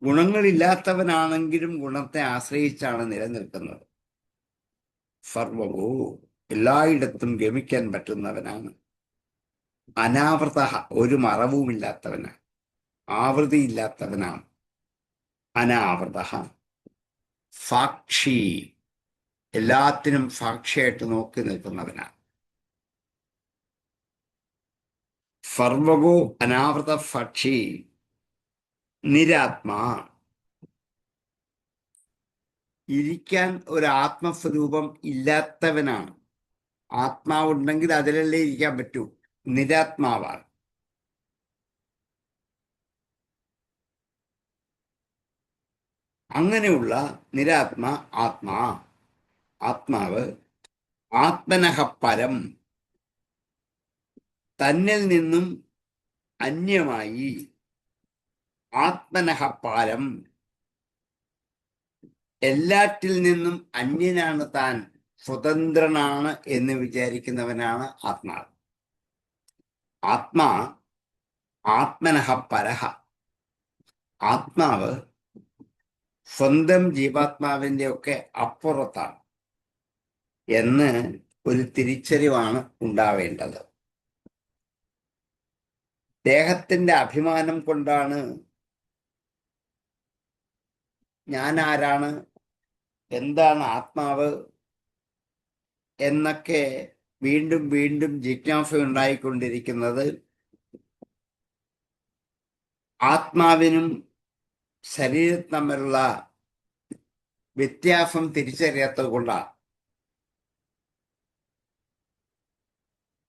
ഗുണങ്ങളില്ലാത്തവനാണെങ്കിലും ഗുണത്തെ ആശ്രയിച്ചാണ് നിലനിൽക്കുന്നത്. സർവകോ, എല്ലായിടത്തും ഗമിക്കാൻ പറ്റുന്നവനാണ്. അനാവൃത, ഒരു മറവുമില്ലാത്തവനാണ്, ആവൃതിയില്ലാത്തവനാണ്. അനാവൃത. സാക്ഷി, എല്ലാത്തിനും സാക്ഷിയായിട്ട് നോക്കി നിൽക്കുന്നവനാണ്. സർവകോ അനാവൃത സാക്ഷി. നിരാത്മാ, ഇരിക്കാൻ ഒരു ആത്മസ്വരൂപം ഇല്ലാത്തവനാണ്. ആത്മാവുണ്ടെങ്കിൽ അതിലല്ലേ ഇരിക്കാൻ പറ്റൂ. നിരാത്മാവാണ്. അങ്ങനെയുള്ള നിരാത്മാ ആത്മാവ് ആത്മനഃ പരം, തന്നിൽ നിന്നും അന്യമായി. ആത്മനഃ പാരം, എല്ലാറ്റിൽ നിന്നും അന്യനാണ് താൻ, സ്വതന്ത്രനാണ് എന്ന് വിചാരിക്കുന്നവനാണ് ആത്മാവ്. ആത്മാ ആത്മനഃ പരഹ. ആത്മാവ് സ്വന്തം ജീവാത്മാവിന്റെ ഒക്കെ അപ്പുറത്താണ് എന്ന് ഒരു തിരിച്ചറിവാണ് ഉണ്ടാവേണ്ടത്. ദേഹത്തിന്റെ അഭിമാനം കൊണ്ടാണ് ഞാൻ ആരാണ്, എന്താണ് ആത്മാവ് എന്നൊക്കെ വീണ്ടും വീണ്ടും ജിജ്ഞാസ ഉണ്ടായിക്കൊണ്ടിരിക്കുന്നത്. ആത്മാവിനും ശരീരം തമ്മിലുള്ള വ്യത്യാസം തിരിച്ചറിയാത്തത് കൊണ്ടാണ്.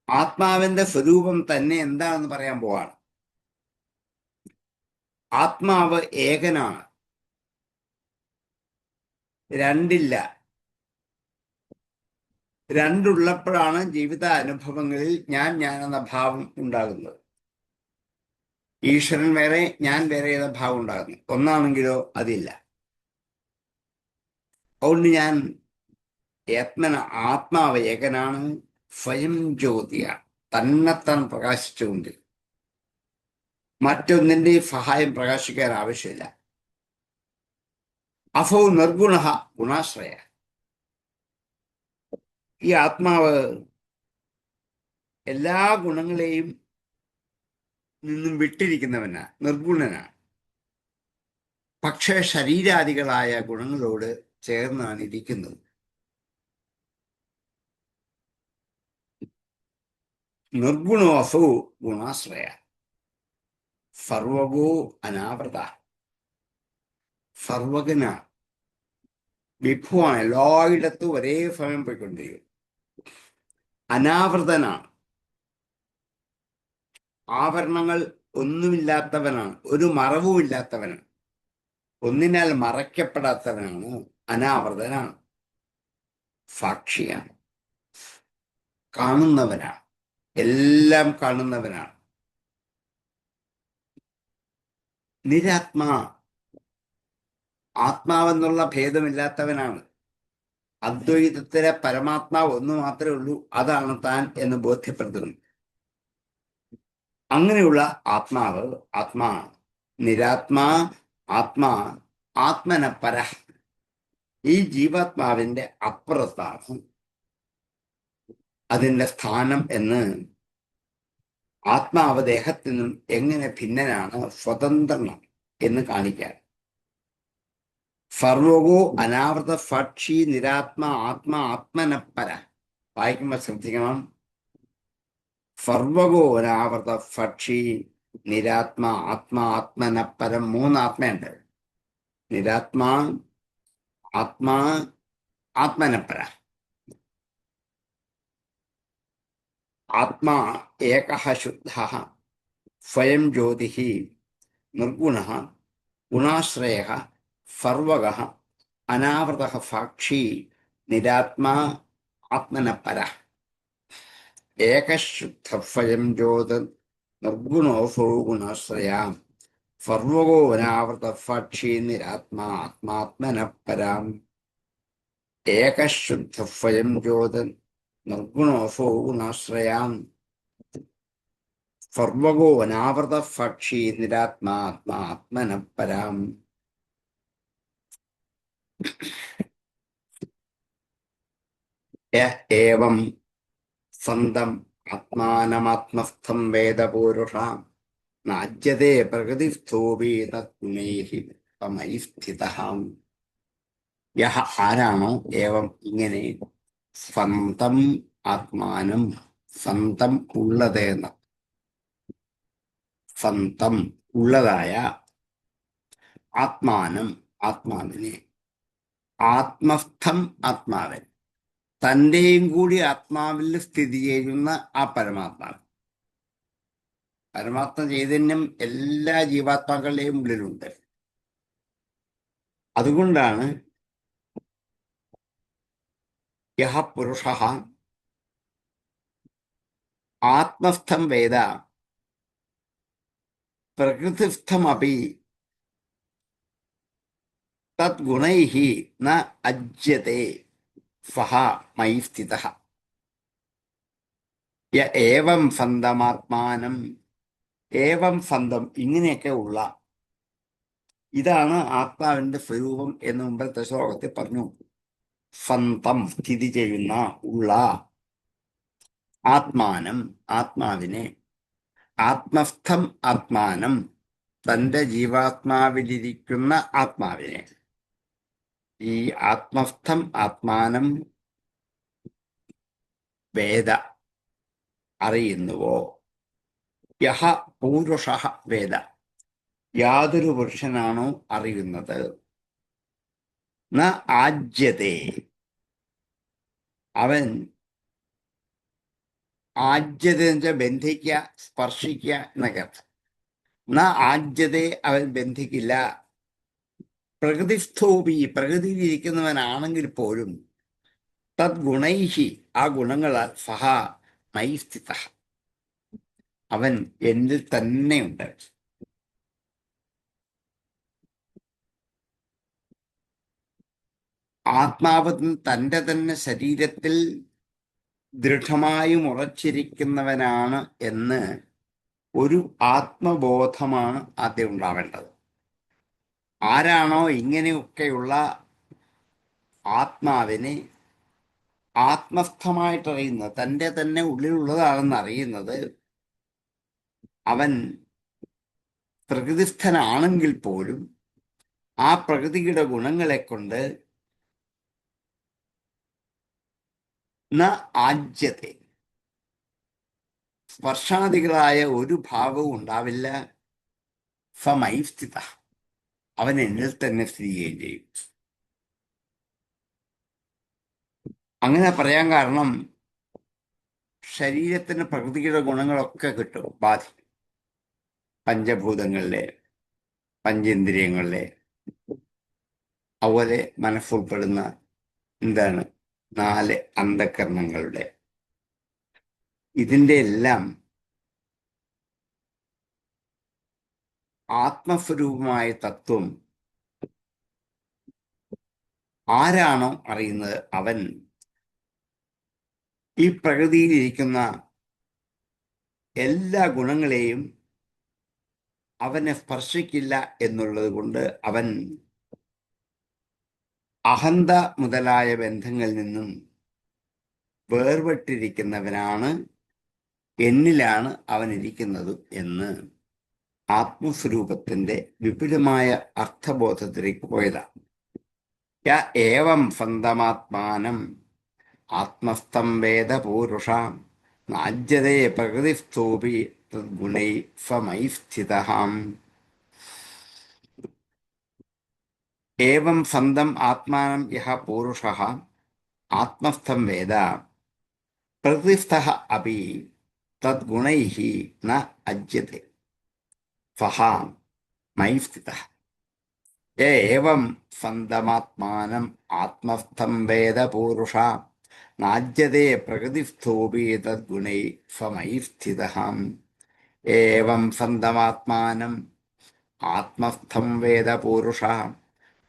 ആത്മാവിന്റെ സ്വരൂപം തന്നെ എന്താണെന്ന് പറയാൻ പോവാണ്. ആത്മാവ് ഏകനാണ്, രണ്ടില്ല. രണ്ടുള്ളപ്പോഴാണ് ജീവിത അനുഭവങ്ങളിൽ ഞാൻ എന്ന ഭാവം ഉണ്ടാകുന്നത്. ഈശ്വരൻ വേറെ, ഞാൻ വേറെ എന്ന ഭാവം ഉണ്ടാകുന്നു. ഒന്നാണെങ്കിലോ അതില്ല. അതുകൊണ്ട് ഞാൻ ആത്മാവ് ഏകനാണ്, സ്വയം ജ്യോതിയാണ്, തന്നെത്താൻ പ്രകാശിച്ചുകൊണ്ട്. മറ്റൊന്നിന്റെ സഹായം പ്രകാശിക്കാൻ ആവശ്യമില്ല. അഫോ നിർഗുണ ഗുണാശ്രയ. ഈ ആത്മാവ് എല്ലാ ഗുണങ്ങളെയും നിന്നും വിട്ടിരിക്കുന്നവനാണ്, നിർഗുണനാണ്. പക്ഷേ ശരീരാദികളായ ഗുണങ്ങളോട് ചേർന്നാണ് ഇരിക്കുന്നത്. നിർഗുണോ അസോ ഗുണാശ്രയ. സർവകോ അനാവൃത. സർവകനാണ്, വിഭുവാണ്, എല്ലായിടത്തും ഒരേ സമയം പോയിക്കൊണ്ടിരിക്കും. അനാവൃതനാണ്, ആഭരണങ്ങൾ ഒന്നുമില്ലാത്തവനാണ്, ഒരു മറവുമില്ലാത്തവനാണ്, ഒന്നിനാൽ മറയ്ക്കപ്പെടാത്തവനാണ്, അനാവൃതനാണ്. സാക്ഷിയാണ്, കാണുന്നവനാണ്, എല്ലാം കാണുന്നവനാണ്. നിരാത്മാ, ആത്മാവെന്നുള്ള ഭേദമില്ലാത്തവനാണ്. അദ്വൈതത്തിലെ പരമാത്മാവ് ഒന്ന് മാത്രമേ ഉള്ളൂ, അതാണ് താൻ എന്ന് ബോധ്യപ്പെടുത്തുന്നു. അങ്ങനെയുള്ള ആത്മാ നിരാത്മാ ആത്മനപര. ഈ ജീവാത്മാവിന്റെ അപ്പുറത്താണ് അതിന്റെ സ്ഥാനം എന്ന്. ആത്മാവ് ദേഹത്തിൽ നിന്നും എങ്ങനെ ഭിന്നനാണ്, സ്വതന്ത്രനാണ് എന്ന് കാണിക്കാൻ. സർവകോ അനാവൃത സാക്ഷി നിരാത്മാ ആത്മനപര. വായിക്കുമ്പോൾ ശ്രദ്ധിക്കണം. സർവകോ അനാവൃത സാക്ഷി നിരാത്മാ ആത്മനപരം. മൂന്നാത്മയുണ്ട്. നിരാത്മാ ആത്മനപര. ആത്മാ ഏകഃ ശുദ്ധഃ സ്വയം ജ്യോതിഃ നിർഗുണഃ ഗുണാശ്രയഃ സർവകഃ അനാവൃതഃ സാക്ഷി നിരാത്മാ ആത്മനപരഃ. ഏകഃ ശുദ്ധഃ സ്വയം ജ്യോതിർ നിർഗുണോऽസൗ ഗുണാശ്രയ സർവഗോനാവൃതഫക്ഷീനിരാത്മാത്മാത്മനഃ ഏകശുദ്ധസ്വയം ജ്യോതൻ നിർഗുണോസോ ഗുണാശ്രയാൻ സർവഗോനാവൃതഫക്ഷീനിരാത്മാത്മാത്മനഃ ഏവം സന്തം ആത്മാനമാത്മസ്ഥം വേദപൂരുഷാം നാജ്യതേ പ്രകൃതിസ്ഥോപി തദ്ഗുണൈഃ തമൈഃ സ്ഥിതഃ. യഹ ആരാണോ ഏവം ഇങ്ങനെ സ്വന്തം ആത്മാനം സ്വന്തം ഉള്ളതെന്ന് സ്വന്തം ഉള്ളതായ ആത്മാനം ആത്മാവിനെ ആത്മസ്ഥം ആത്മാവൻ തന്റെയും കൂടി ആത്മാവിൽ സ്ഥിതി ചെയ്യുന്ന ആ പരമാത്മാവ്. പരമാത്മ ചൈതന്യം എല്ലാ ജീവാത്മാക്കളുടെയും ഉള്ളിലുണ്ട്. അതുകൊണ്ടാണ് യഹ പുരുഷ ആത്മസ്ഥം വേദ പ്രകൃതിസ്ഥമപി തദ്ഗുണൈഃ ന അജ്യത്തെ സഹ മയി സ്ഥിതഃ. യ ഏവം സന്തമാത്മാനം ഏവം സന്തം ഇങ്ങനെയൊക്കെ ഉള്ള ഇതാണ് ആത്മാവിന്റെ സ്വരൂപം എന്ന് മുമ്പത്തെ ശ്ലോകത്തിൽ പറഞ്ഞു. സന്തം സ്ഥിതി ചെയ്യുന്ന ഉള്ള ആത്മാനം ആത്മാവിനെ ആത്മസ്ഥം ആത്മാനം തന്റെ ജീവാത്മാവിലിരിക്കുന്ന ആത്മാവിനെ ഈ ആത്മസ്ഥം ആത്മാനം വേദ അറിയുന്നുവോ. യഹ പൂരുഷ വേദ യാതൊരു പുരുഷനാണോ അറിയുന്നത്. ന ആജ്യത്തെ അവൻ ആജ്യത എന്ന് വെച്ചാൽ ബന്ധിക്കുക സ്പർശിക്കുക എന്നൊക്കെ അർത്ഥം. ന ആജ്യത്തെ അവൻ ബന്ധിക്കില്ല. പ്രകൃതിസ്ഥോപി പ്രകൃതിയിലിരിക്കുന്നവനാണെങ്കിൽ പോലും തദ്ഗുണൈഹി ആ ഗുണങ്ങളാൽ സഹ മൈ സ്ഥിത അവൻ എന്നിൽ തന്നെയുണ്ട്. ആത്മാവ് തൻ്റെ തന്നെ ശരീരത്തിൽ ദൃഢമായും ഉറച്ചിരിക്കുന്നവനാണ് എന്ന് ഒരു ആത്മബോധമാണ് ആദ്യം ഉണ്ടാവേണ്ടത്. ആരാണോ ഇങ്ങനെയൊക്കെയുള്ള ആത്മാവിനെ ആത്മസ്ഥമായിട്ടറിയുന്നത്, തൻ്റെ തന്നെ ഉള്ളിലുള്ളതാണെന്ന് അറിയുന്നത്, അവൻ പ്രകൃതിസ്ഥനാണെങ്കിൽ പോലും ആ പ്രകൃതിയുടെ ഗുണങ്ങളെ കൊണ്ട് ന ആജ്യത്തെ സ്പർശാദികളായ ഒരു ഭാവവും ഉണ്ടാവില്ല. സമൈ സ്ഥിത അവൻ എന്നിൽ തന്നെ സ്ഥിതി ചെയ്യുകയും ചെയ്യും. അങ്ങനെ പറയാൻ കാരണം ശരീരത്തിന് പ്രകൃതിയുടെ ഗുണങ്ങളൊക്കെ കിട്ടും, ബാധിക്കും. പഞ്ചഭൂതങ്ങളിലെ പഞ്ചേന്ദ്രിയങ്ങളിലെ അതുപോലെ മനസ്സുൾപ്പെടുന്ന എന്താണ് 4 അന്ധകരണങ്ങളുടെ ഇതിൻ്റെ എല്ലാം ആത്മസ്വരൂപമായ തത്വം ആരാണോ അറിയുന്നത് അവൻ ഈ പ്രകൃതിയിലിരിക്കുന്ന എല്ലാ ഗുണങ്ങളെയും അവനെ സ്പർശിക്കില്ല എന്നുള്ളത് കൊണ്ട് അവൻ അഹന്ത മുതലായ ബന്ധങ്ങളിൽ നിന്നും വേർപെട്ടിരിക്കുന്നവനാണ്, എന്നിലാണ് അവൻ ഇരിക്കുന്നത് എന്ന് ആത്മസ്വരൂപത്തിന്റെ വിപുലമായ അർത്ഥബോധത്തിലേക്ക് പോയതാണ്. യ ഏവം സ്വന്തമാത്മാനം ആത്മസ്ഥം വേദ പൂരുഷ നാജ്യതേ പ്രകൃതിസ്ഥോപി തദ്ഗുണൈ സമൈ സ്ഥിതഃ. ഏവം സ്വന്തം ആത്മാനം യഹ പൂരുഷ ആത്മസ്ഥം വേദ പ്രകൃതിസ്ഥഃ അപി തദ്ഗുണൈഃ ന അജ്യത്തെ സഹ മൈ സ്ഥിതഃ. ഏവം സ്വന്തമാത്മാനം ആത്മസ്ഥം വേദ പൂരുഷ നാജ്യതേ പ്രകൃതിസ്ഥോപി തദ്ഗുണൈഃ സമൈ സ്ഥിതഃ. ഏവം സ്വന്തമാത്മാനം ആത്മസ്ഥം വേദ പൂരുഷ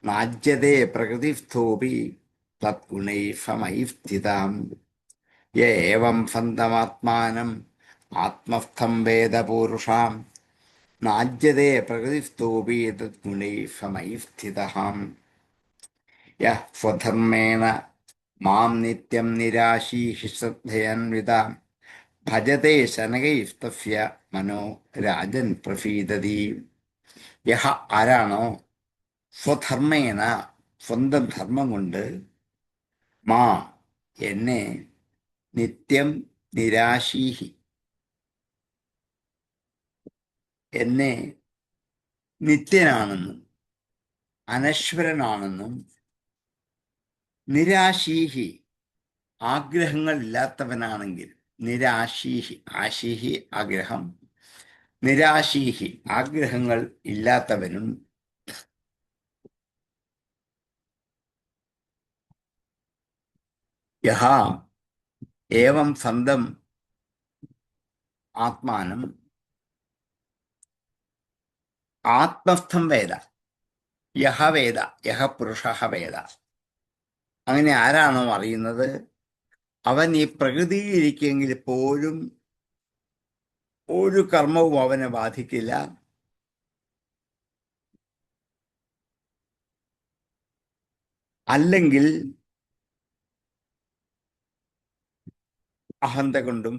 നാജ്യതേ പ്രകൃതിസ്ഥോപി തദ്ഗുണൈഫമൈ സ്ഥിതാം യ ഏവം സന്തമാത്മാനം ആത്മസ്ഥം വേദ പൂരുഷാം നാജ്യതേ പ്രകൃതിസ്ഥോപി തദ്ഗുണൈഫമൈ സ്ഥിതഃ യഃ സ്വധർമ്മേണ മാം നിത്യം നിരാശീഹി ശ്രദ്ധയന്വിത ഭജത്തെ ശനകൈസ്തസ്യ മനോ രാജൻ പ്രസീദതി. യഹ ആരാണോ സ്വധർമ്മേന സ്വന്തം ധർമ്മം കൊണ്ട് മാ എന്നെ നിത്യം നിരാശീഹി എന്നെ നിത്യനാണെന്നും അനശ്വരനാണെന്നും നിരാശീഹി ആഗ്രഹങ്ങളില്ലാത്തവനാണെങ്കിൽ നിരാശീഹി ആശീഹി ആഗ്രഹം നിരാശീഹി ആഗ്രഹങ്ങൾ ഇല്ലാത്തവനും യഹ ഏവം സ്വന്തം ആത്മാനം ആത്മസ്ഥം വേദ യഹ വേദ യഹ പുരുഷ വേദ അങ്ങനെ ആരാണോ അറിയുന്നത് അവൻ ഈ പ്രകൃതിയിലിരിക്കെങ്കിൽ പോലും ഒരു കർമ്മവും അവനെ ബാധിക്കില്ല. അല്ലെങ്കിൽ അഹന്ത കൊണ്ടും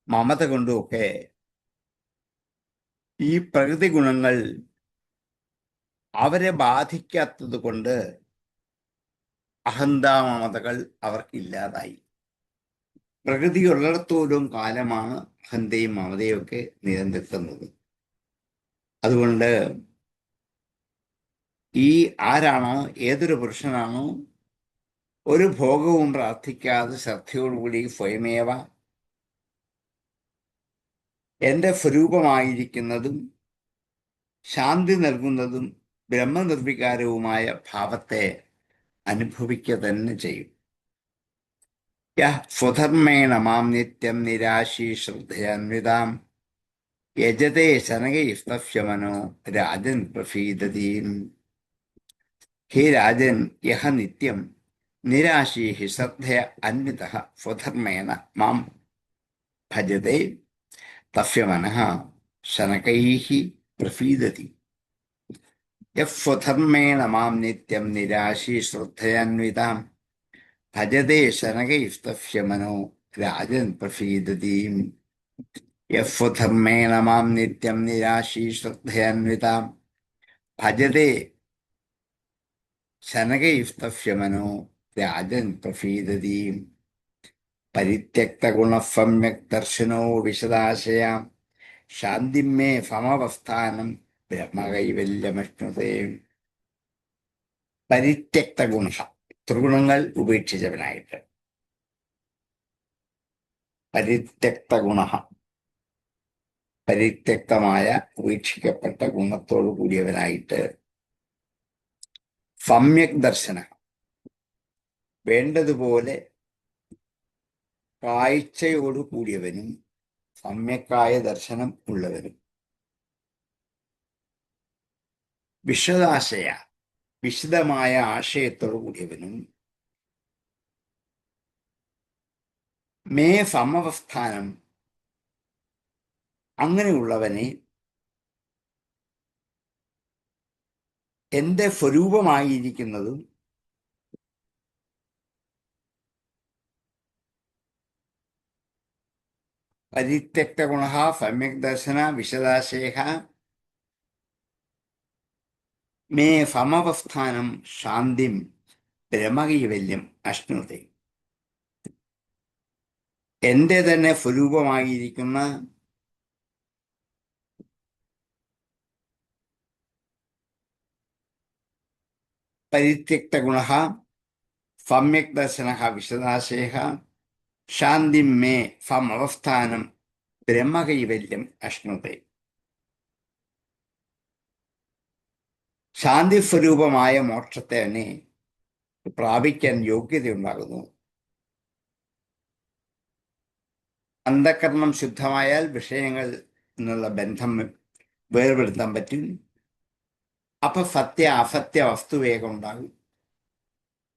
മമത കൊണ്ടുമൊക്കെ ഈ പ്രകൃതി ഗുണങ്ങൾ അവരെ ബാധിക്കാത്തത് കൊണ്ട് അഹന്താമമതകൾ അവർക്കില്ലാതായി. പ്രകൃതി ഉള്ളിടത്തോളം കാലമാണ് അഹന്തയും മമതയും ഒക്കെ നിലനിൽക്കുന്നത്. അതുകൊണ്ട് ഈ ആരാണോ ഏതൊരു പുരുഷനാണോ ഒരു ഭോഗവും പ്രാർത്ഥിക്കാതെ ശ്രദ്ധയോടുകൂടി സ്വയമേവ എന്റെ സ്വരൂപമായിരിക്കുന്നതും ശാന്തി നൽകുന്നതും ബ്രഹ്മനിർവികാരവുമായ ഭാവത്തെ അനുഭവിക്കുക തന്നെ ചെയ്യും. യഃ സ്വധർമ്മേണ മാം നിത്യം നിരാശീ ശ്രദ്ധയാന്വിതാം യജതേ ശനകൈസ്തസ്യ മനോ രാജൻ പ്രസീദതി. ഹേ രാജൻ, യഹ നിത്യം നിരാശീഹി ശ്രദ്ധയ അന്വിതഃ സ്വധർമ്മേണ മാം ഭജതേ തസ്യ മനഃ ശനകൈഃ പ്രസീദതി. യഃ സ്വധർമ്മേണ മാം നിത്യം നിരാശീ ശ്രദ്ധയാന്വിതാം ഭജതേ ശനകൈസ്തസ്യ മനോ രാജൻ പ്രസീദതി. യഃ സ്വധർമ്മേണ മാം നിത്യം നിരാശീ ശ്രദ്ധയാന്വിതാം ഭജതേ ശനകൈസ്തസ്യ മനോ രാജൻ പ്രസീദതി. പരിത്യക്തഗുണഃ സമ്യക് ദർശനോ വിശദാശയാം ശാന്തിം മേ സമവസ്ഥാനം ബ്രഹ്മകൈവല്യമശ്നുതേ. പരിത്യക്ത ഗുണ ത്രിഗുണങ്ങൾ ഉപേക്ഷിച്ചവനായിട്ട്, പരിത്യക്ത ഗുണ പരിത്യക്തമായ ഉപേക്ഷിക്കപ്പെട്ട ഗുണത്തോടു കൂടിയവനായിട്ട്, സമ്യക് ദർശന വേണ്ടതുപോലെ കാഴ്ചയോടു കൂടിയവനും സമ്യക്കായ ദർശനം ഉള്ളവനും, വിശദാശയ വിശദമായ ആശയത്തോടു കൂടിയവനും, മേ സമവസ്ഥാനം അങ്ങനെയുള്ളവനെ എന്റെ സ്വരൂപമായിരിക്കുന്നതും പരിത്യക്ത ഗുണ സമ്യക് ദർശന വിശദാശയ മേ സമവസ്ഥാനം ശാന്തിം ബ്രഹ്മകൈവല്യം അശ്നുതേ. എന്റെ തന്നെ സ്വരൂപമായിരിക്കുന്ന പരിത്യക്ത ഗുണ സമ്യക് ദർശന വിശദാശയ ശാന്തിം മേ സമവസ്ഥാനം ബ്രഹ്മകൈവല്യം അശ്നുതേ. ശാന്തി സ്വരൂപമായ മോക്ഷത്തെ തന്നെ പ്രാപിക്കാൻ യോഗ്യതയുണ്ടാകുന്നു. അന്ധകരണം ശുദ്ധമായാൽ വിഷയങ്ങൾ എന്നുള്ള ബന്ധം വേർപെടുത്താൻ പറ്റും. അപ്പൊ സത്യ അസത്യ വസ്തുവേഗം ഉണ്ടാകും.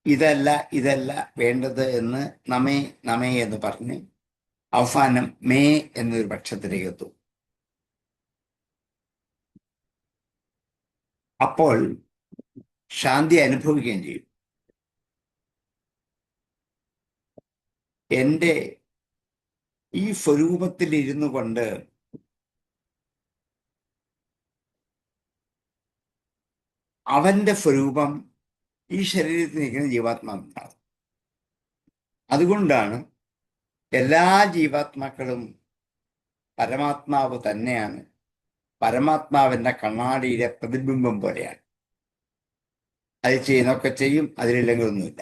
ഇതല്ല ഇതല്ല വേണ്ടത് എന്ന് നമേ നമേ എന്ന് പറഞ്ഞ് അവസാനം മേ എന്നൊരു പക്ഷത്തിലേക്ക് എത്തും. അപ്പോൾ ശാന്തി അനുഭവിക്കുകയും ചെയ്യും. എൻ്റെ ഈ സ്വരൂപത്തിൽ ഇരുന്നു കൊണ്ട് അവന്റെ സ്വരൂപം ഈ ശരീരത്തിൽ നിൽക്കുന്ന ജീവാത്മാവുണ്ടാകും. അതുകൊണ്ടാണ് എല്ലാ ജീവാത്മാക്കളും പരമാത്മാവ് തന്നെയാണ്. പരമാത്മാവിന്റെ കണ്ണാടിയിലെ പ്രതിബിംബം പോലെയാണ്. അത് ചെയ്യുന്നൊക്കെ ചെയ്യും, അതിലില്ലെങ്കിൽ ഒന്നുമില്ല.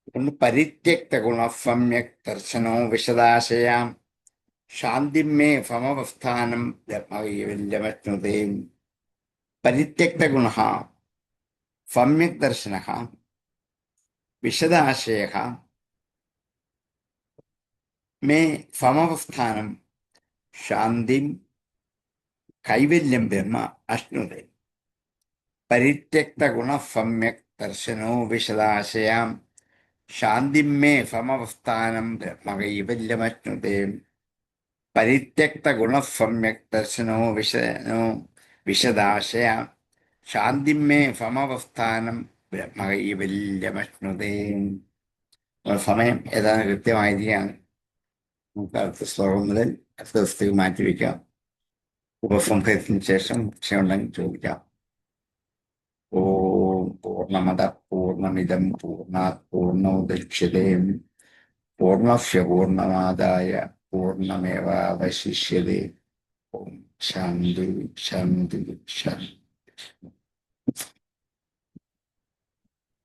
അതുകൊണ്ട് പരിത്യക്ത ഗുണ സമ്യക് ദർശനോ വിശദാശയാം ശാന്തിമേ സമവസ്ഥാനം ബ്രഹ്മവൈവല്യമശ്നുതേം. പരിത്യക്ത ഗുണ സമ്യക് ദർശന വിശദാശയ മേ സമവസ്ഥാനം ശാന്തിം കൈവല്യം ബ്രഹ്മ അശ്നുതേ. പരിത്യക്ത ഗുണ സമ്യക് ദർശനോ വിശദാശയാം ശാന്തിമേ സമവസ്ഥാനം ബ്രഹ്മ കൈവല്യമശ്നുതേ. പരിത്യക്ത ഗുണ സമ്യക് ദർശനോ വിശദാശയാം ശാന്തിമേ സമവസ്ഥാനം ബ്രഹ്മ കൈവല്യമശ്നുതേ. സമയം ഏതാണ്ട് കൃത്യമായിരിക്കുകയാണ്. നമുക്ക് അടുത്ത ശ്ലോകം മുതൽ അടുത്ത ദിവസത്തേക്ക് മാറ്റിവെക്കാം. ഉപസംഹരിച്ചതിന് ശേഷം വിഷയമുണ്ടെങ്കിൽ ചോദിക്കാം. ഓം പൂർണ്ണമദ പൂർണ്ണമിദം പൂർണ്ണാത് പൂർണ്ണമുദച്യതേ പൂർണ്ണസ്യ പൂർണ്ണമാദായ പൂർണ്ണമേവാവശിഷ്യതേ. ഓം ശാന്തി ശാന്തി ശാന്തി.